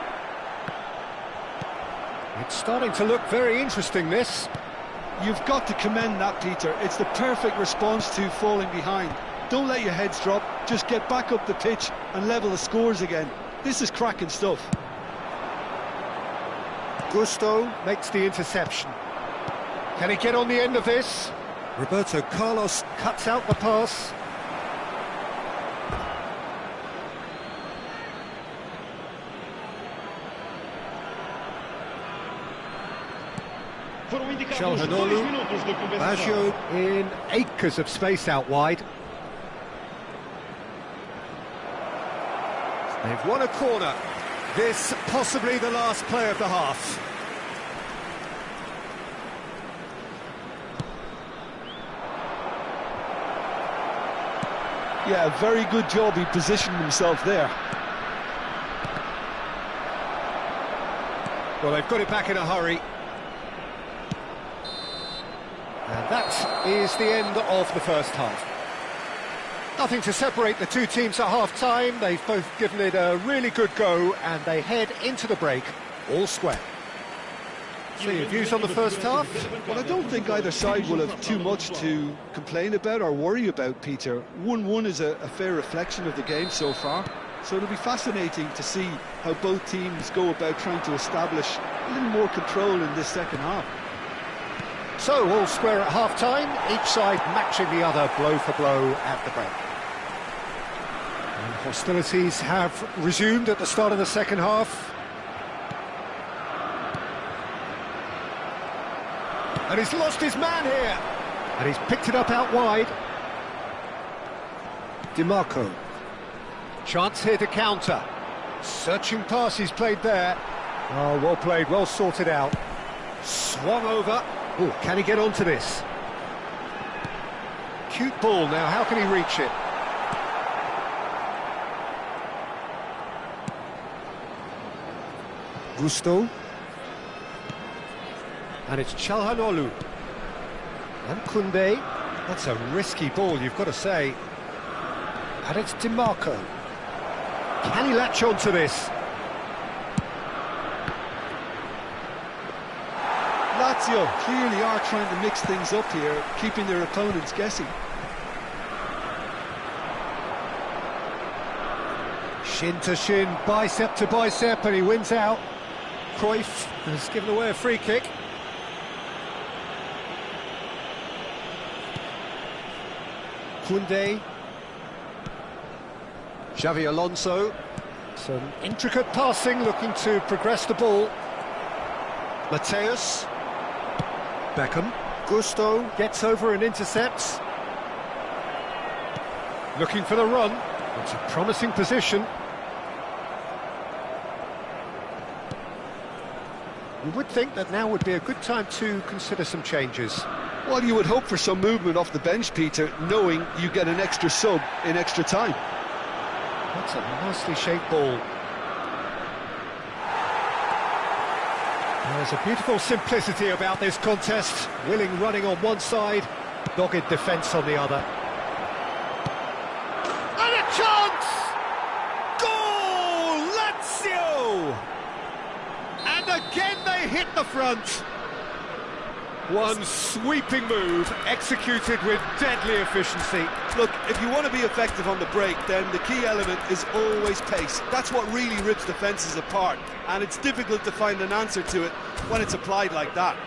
It's starting to look very interesting, this. You've got to commend that, Peter. It's the perfect response to falling behind. Don't let your heads drop. Just get back up the pitch and level the scores again. This is cracking stuff. Gusto makes the interception. Can he get on the end of this? Roberto Carlos cuts out the pass. Calhanoglu, Baggio in acres of space out wide. They've won a corner. This possibly the last play of the half. Yeah, very good job. He positioned himself there. Well, they've got it back in a hurry. And that is the end of the first half. Nothing to separate the two teams at half-time. They've both given it a really good go, and they head into the break all square. So your views on the first half? Well, I don't think either side will have too much to complain about or worry about, Peter. 1-1 is a fair reflection of the game so far. So it'll be fascinating to see how both teams go about trying to establish a little more control in this second half. So, all square at half-time, each side matching the other blow for blow at the break. And hostilities have resumed at the start of the second half. And he's lost his man here. And he's picked it up out wide. DiMarco. Chance here to counter. Searching pass he's played there. Oh, well played, well sorted out. Swung over. Oh, can he get onto this? Cute ball now, how can he reach it? Gusto. And it's Calhanoglu. And Koundé. That's a risky ball, you've got to say. And it's DiMarco. Can he latch onto this? Lazio clearly are trying to mix things up here, keeping their opponents guessing. Shin to shin, bicep to bicep, and he wins out. Cruyff has given away a free kick. Koundé. Xavi Alonso. Some intricate passing, looking to progress the ball. Mateus. Beckham. Gusto gets over and intercepts. Looking for the run. It's a promising position. You would think that now would be a good time to consider some changes. Well, you would hope for some movement off the bench, Peter, knowing you get an extra sub in extra time. That's a nicely shaped ball. There's a beautiful simplicity about this contest. Willing running on one side, dogged defence on the other. And a chance! Goal! Lazio! And again they hit the front. One sweeping move, executed with deadly efficiency. Look, if you want to be effective on the break, then the key element is always pace. That's what really rips defences apart, and it's difficult to find an answer to it when it's applied like that.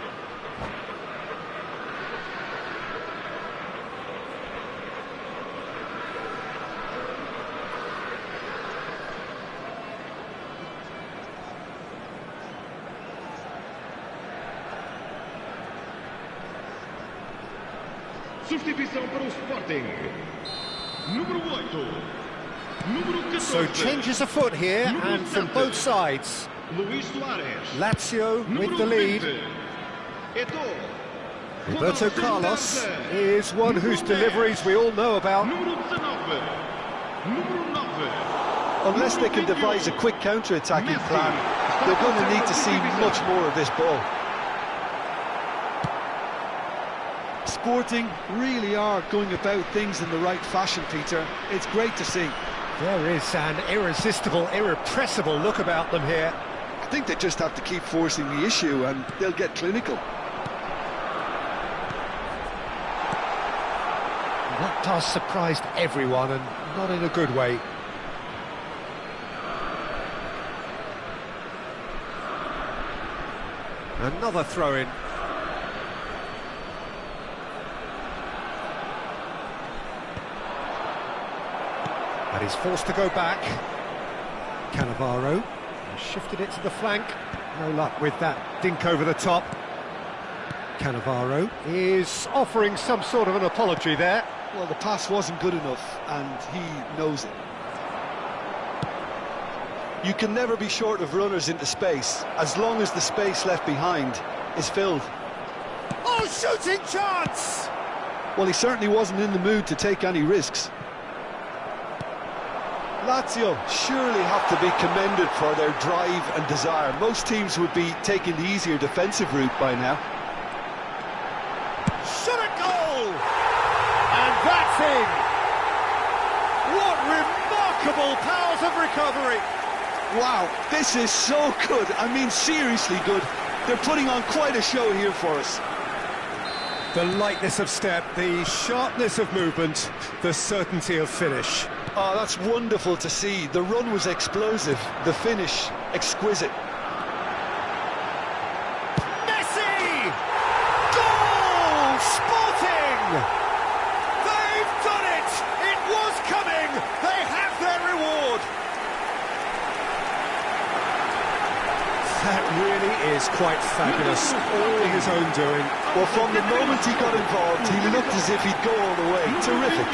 Substituição para o Sporting. Número 8. Número 14. So changes afoot here, and from both sides. Luís Soares. Lazio with the lead. Roberto Carlos is one whose deliveries we all know about. Número 19. Número 9. Unless they can devise a quick counter-attacking plan, they're going to need to see much more of this ball. Sporting really are going about things in the right fashion, Peter. It's great to see. There is an irresistible, irrepressible look about them here. I think they just have to keep forcing the issue and they'll get clinical. That pass surprised everyone, and not in a good way. Another throw-in. And he's forced to go back. Cannavaro shifted it to the flank. No luck with that dink over the top. Cannavaro is offering some sort of an apology there. Well, the pass wasn't good enough, and he knows it. You can never be short of runners into space, as long as the space left behind is filled. Oh, shooting chance! Well, he certainly wasn't in the mood to take any risks. Lazio surely have to be commended for their drive and desire. Most teams would be taking the easier defensive route by now. Shot a goal! And that's in! What remarkable powers of recovery! Wow, this is so good. I mean, seriously good. They're putting on quite a show here for us. The lightness of step, the sharpness of movement, the certainty of finish. Oh, that's wonderful to see. The run was explosive, the finish exquisite. Messi! Goal! Sporting! They've done it! It was coming! They have their reward! That really is quite fabulous. All his own doing. Well, from the moment he got involved, he looked as if he'd go all the way. Terrific.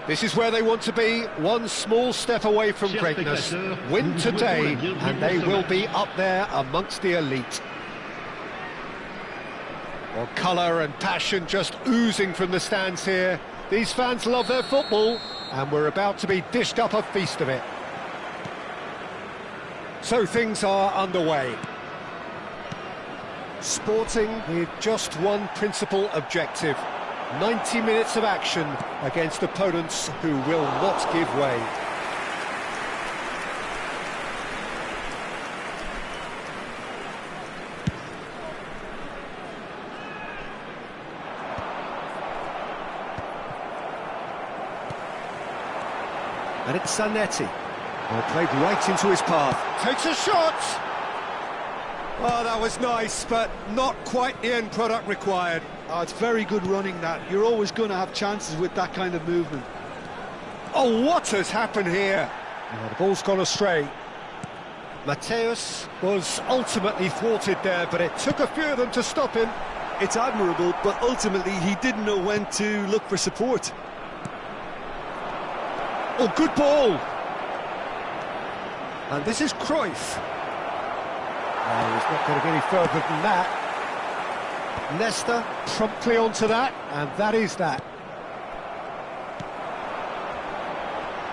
This is where they want to be, one small step away from greatness. Win today, and they will be up there amongst the elite. Well, colour and passion just oozing from the stands here. These fans love their football, and we're about to be dished up a feast of it. So things are underway. Sporting with just one principal objective. 90 minutes of action against opponents who will not give way. And it's Zanetti. Well, played right into his path. Takes a shot! Oh, that was nice, but not quite the end product required. Oh, it's very good running, that. You're always going to have chances with that kind of movement. Oh, what has happened here? Oh, the ball's gone astray. Mateus was ultimately thwarted there, but it took a few of them to stop him. It's admirable, but ultimately he didn't know when to look for support. Oh, good ball! And this is Cruyff. Oh, he's not going to get any further than that. Nesta promptly onto that, and that is that.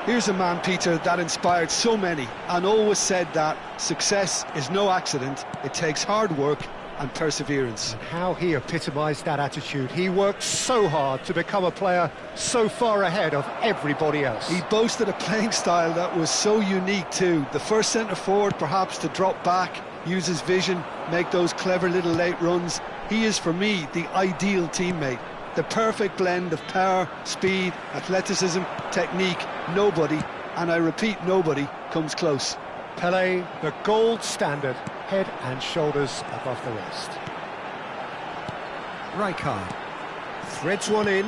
Here's a man, Peter, that inspired so many, and always said that success is no accident, it takes hard work and perseverance. And how he epitomised that attitude. He worked so hard to become a player so far ahead of everybody else. He boasted a playing style that was so unique too. The first centre-forward perhaps to drop back, use his vision, make those clever little late runs. He is, for me, the ideal teammate. The perfect blend of power, speed, athleticism, technique. Nobody, and I repeat, nobody, comes close. Pelé, the gold standard, head and shoulders above the rest. Rijkaard threads one in.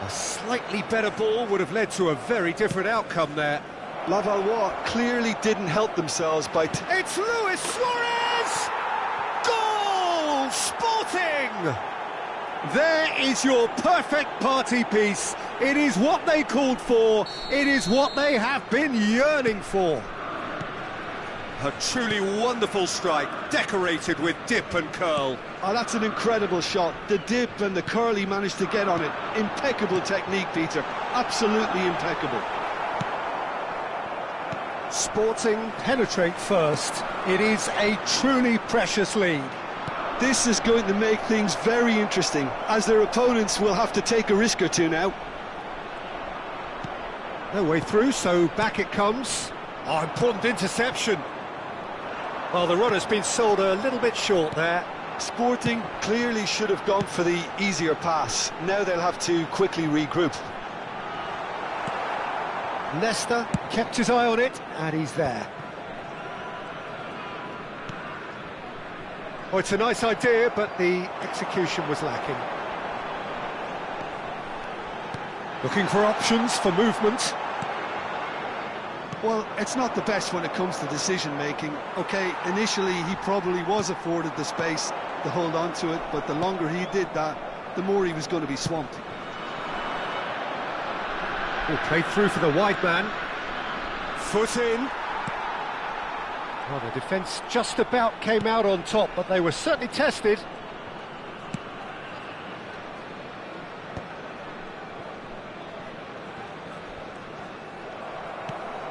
A slightly better ball would have led to a very different outcome there. Lavallois clearly didn't help themselves by... It's Luis Suarez! Goal! Sporting! There is your perfect party piece. It is what they called for. It is what they have been yearning for. A truly wonderful strike, decorated with dip and curl. Oh, that's an incredible shot. The dip and the curl he managed to get on it. Impeccable technique, Peter. Absolutely impeccable. Sporting penetrate first. It is a truly precious lead. This is going to make things very interesting, as their opponents will have to take a risk or two now. No way through, so back it comes. Oh, important interception. Well, the runner's been sold a little bit short there. Sporting clearly should have gone for the easier pass. Now they'll have to quickly regroup. Nesta kept his eye on it, and he's there. Oh, it's a nice idea, but the execution was lacking. Looking for options for movement. Well, it's not the best when it comes to decision-making. OK, initially he probably was afforded the space to hold on to it, but the longer he did that, the more he was going to be swamped. Oh, played through for the wide man. Foot in. Well, the defence just about came out on top, but they were certainly tested.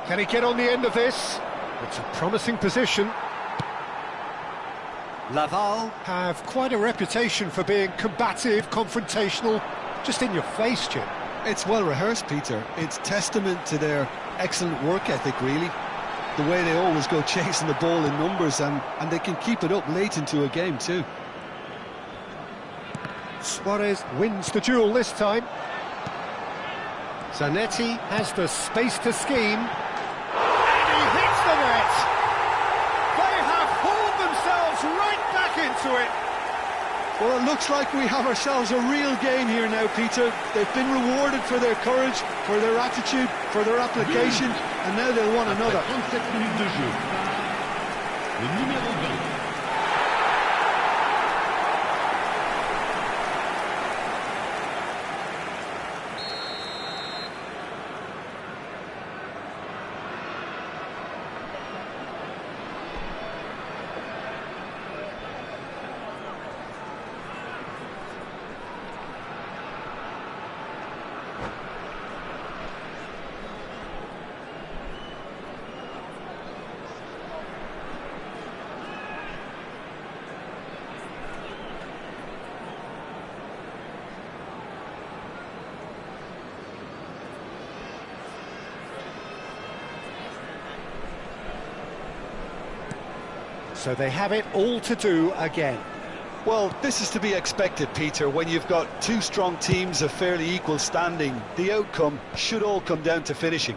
Can he get on the end of this? It's a promising position. Laval have quite a reputation for being combative, confrontational, just in your face, Jim. It's well rehearsed, Peter. It's testament to their excellent work ethic, really. The way they always go chasing the ball in numbers, and they can keep it up late into a game too. Suarez wins the duel this time. Zanetti has the space to scheme. And he hits the net! They have hauled themselves right back into it! Well, it looks like we have ourselves a real game here now, Peter. They've been rewarded for their courage, for their attitude, for their application, and now they'll want another. 37 minutes de jeu. Le numéro 20. So they have it all to do again. Well, this is to be expected, Peter. When you've got two strong teams of fairly equal standing, the outcome should all come down to finishing.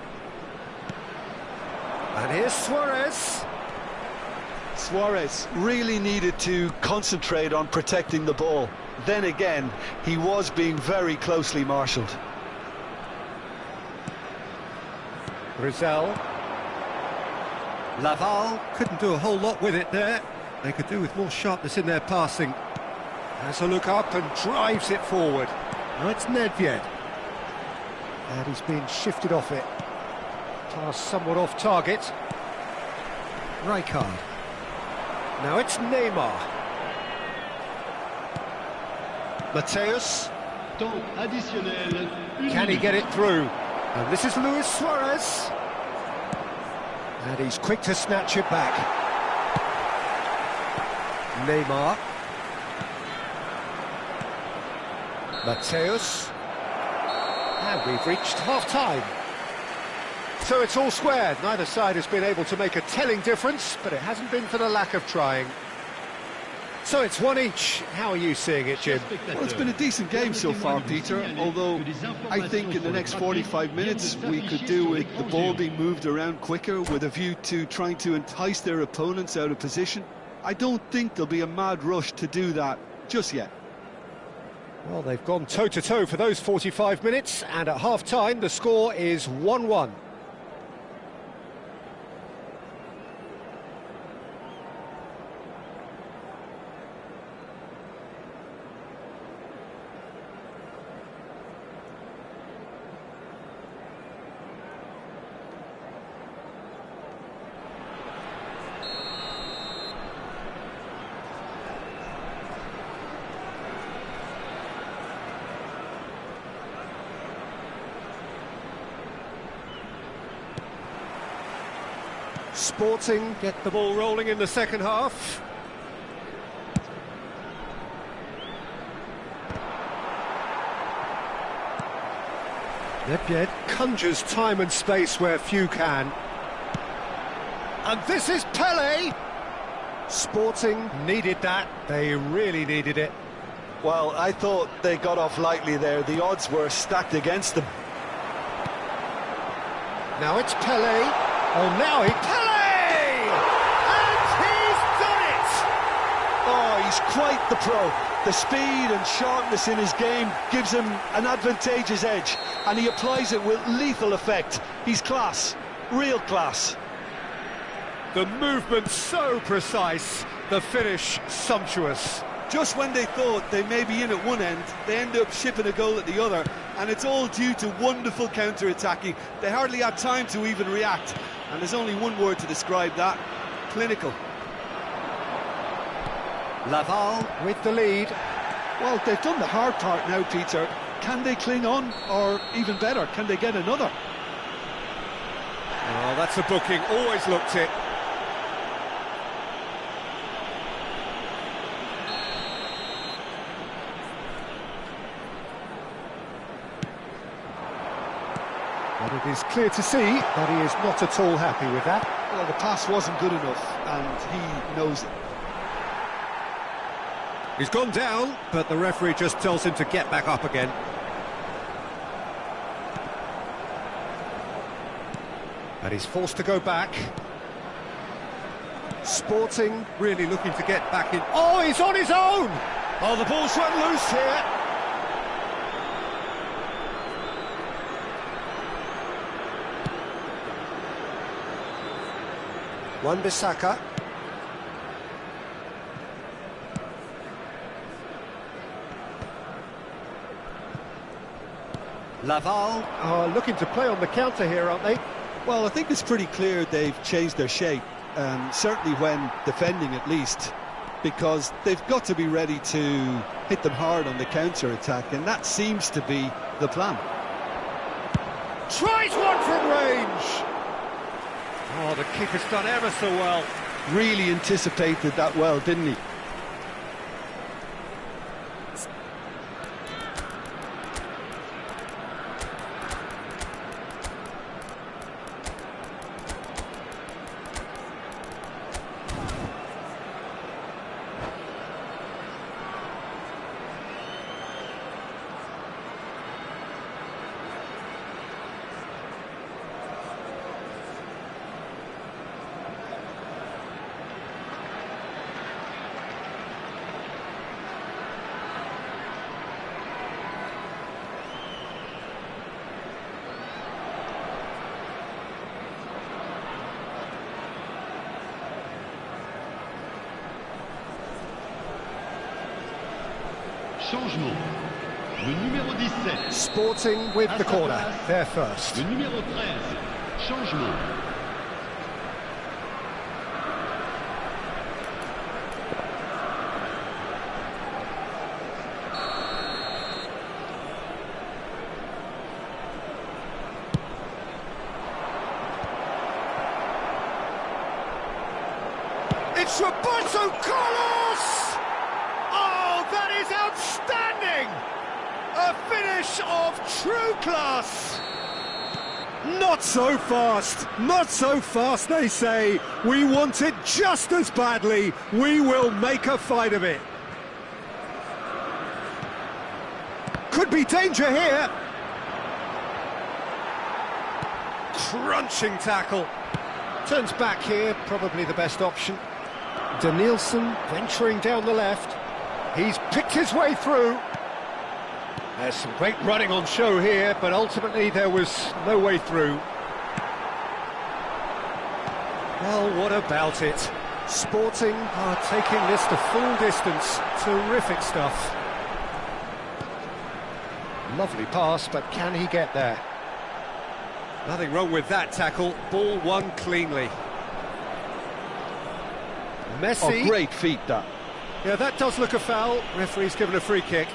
And here's Suarez. Suarez really needed to concentrate on protecting the ball. Then again, he was being very closely marshalled. Rizal. Laval couldn't do a whole lot with it there. They could do with more sharpness in their passing. Has a look up and drives it forward. Now it's Nedved. And he's been shifted off it. Pass somewhat off target. Rijkaard. Now it's Neymar. Mateus. Temps additionnel. Can he get it through? And this is Luis Suarez. And he's quick to snatch it back. Neymar. Mateus. And we've reached half-time. So it's all squared. Neither side has been able to make a telling difference, but it hasn't been for the lack of trying. So it's one each. How are you seeing it, Jim? Well, it's been a decent game so far, Peter, although I think in the next 45 minutes we could do with the ball being moved around quicker with a view to trying to entice their opponents out of position. I don't think there'll be a mad rush to do that just yet. Well, they've gone toe-to-toe for those 45 minutes, and at half-time the score is 1-1. Sporting get the ball rolling in the second half. Nedved conjures time and space where few can. And this is Pele. Sporting needed that. They really needed it. Well, I thought they got off lightly there. The odds were stacked against them. Now it's Pele. Oh, now Pele! And he's done it! Oh, he's quite the pro. The speed and sharpness in his game gives him an advantageous edge, and he applies it with lethal effect. He's class, real class. The movement so precise, the finish sumptuous. Just when they thought they may be in at one end, they end up shipping a goal at the other, and it's all due to wonderful counter-attacking. They hardly had time to even react, and there's only one word to describe that: clinical. Laval with the lead. Well, they've done the hard part now, Peter. Can they cling on, or even better, can they get another? Oh, that's a booking, always looked it. But it is clear to see that he is not at all happy with that. Well, the pass wasn't good enough, and he knows it. He's gone down, but the referee just tells him to get back up again. And he's forced to go back. Sporting really looking to get back in. Oh, he's on his own! Oh, the ball's run loose here. Wan-Bissaka. Laval are looking to play on the counter here, aren't they? Well, I think it's pretty clear they've changed their shape, certainly when defending at least, because they've got to be ready to hit them hard on the counter-attack, and that seems to be the plan. Tries one from range! Oh, the keeper's done ever so well. Really anticipated that well, didn't he? Changement. Le numéro 17. Sporting with the corner, there first. Le numéro 13. Changement. It's Roberto Carlos! Oh, that is outstanding! A finish of true class! Not so fast, not so fast, they say. We want it just as badly. We will make a fight of it. Could be danger here. Crunching tackle. Turns back here, probably the best option. Danielson venturing down the left. He's picked his way through. There's some great running on show here, but ultimately there was no way through. Well, what about it? Sporting are taking this to full distance. Terrific stuff. Lovely pass, but can he get there? Nothing wrong with that tackle. Ball won cleanly. Messi. Oh, great feat, that. Yeah, that does look a foul. Referee's given a free kick.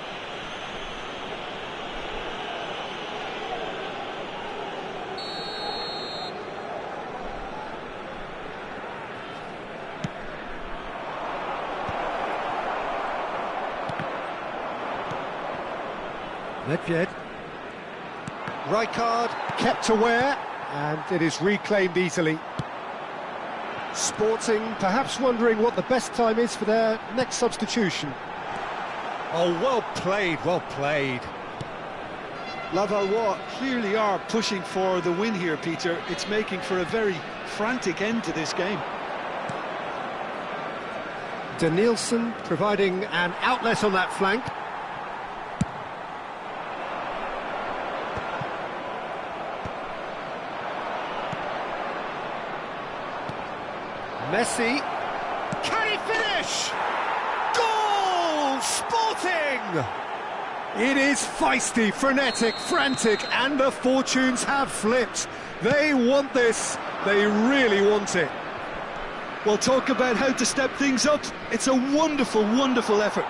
Nedved. Rijkaard kept aware, and it is reclaimed easily. Sporting perhaps wondering what the best time is for their next substitution. Oh, well played, well played. La Valois clearly are pushing for the win here, Peter. It's making for a very frantic end to this game. Danielson providing an outlet on that flank. Messi, can he finish? Goal! Sporting! It is feisty, frenetic, frantic, and the fortunes have flipped. They want this, they really want it. Well, talk about how to step things up. It's a wonderful, wonderful effort.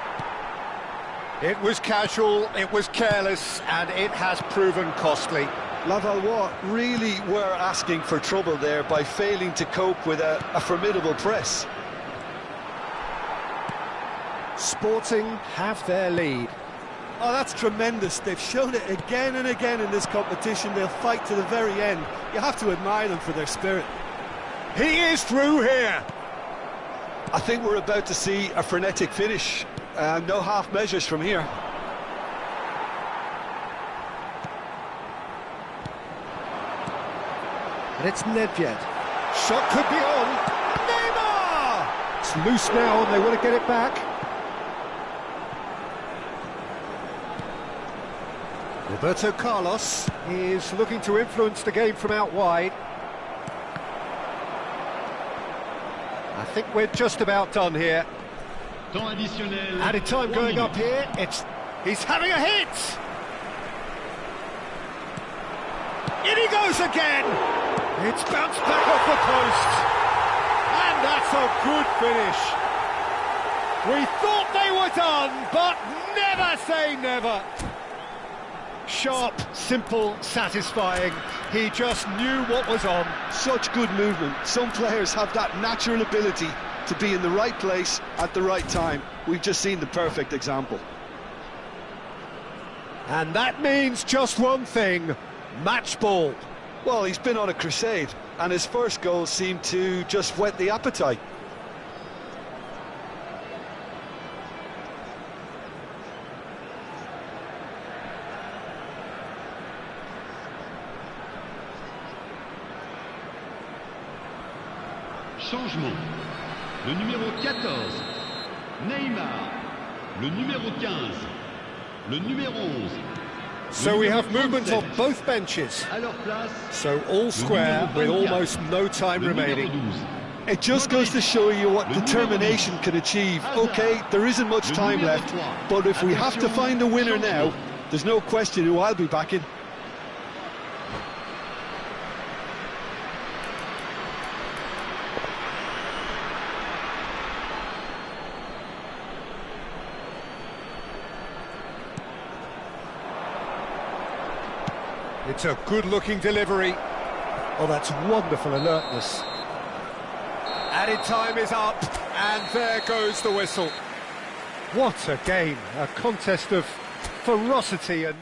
It was casual, it was careless, and it has proven costly. La Valois really were asking for trouble there by failing to cope with a formidable press. Sporting have their lead. Oh, that's tremendous. They've shown it again and again in this competition. They'll fight to the very end. You have to admire them for their spirit. He is through here. I think we're about to see a frenetic finish. No half measures from here. And it's Nedved. Shot could be on. Neymar! It's loose now and they want to get it back. Roberto Carlos is looking to influence the game from out wide. I think we're just about done here. Temps additionnel. Added time going up here. He's having a hit! In he goes again! It's bounced back off the post. And that's a good finish. We thought they were done, but never say never. Sharp, simple, satisfying. He just knew what was on. Such good movement. Some players have that natural ability to be in the right place at the right time. We've just seen the perfect example. And that means just one thing, match ball. Well, he's been on a crusade, and his first goal seemed to just whet the appetite. Changement. Le numéro 14, Neymar. Le numéro 15, le numéro 11. So we have movement on both benches. À leur place, So all square with almost no time remaining. It just goes to show you what determination can achieve. Okay, there isn't much time left, but if we have to find a winner now, there's no question who I'll be backing. It's a good-looking delivery. Oh, that's wonderful alertness. Added time is up, and there goes the whistle. What a game, a contest of ferocity and...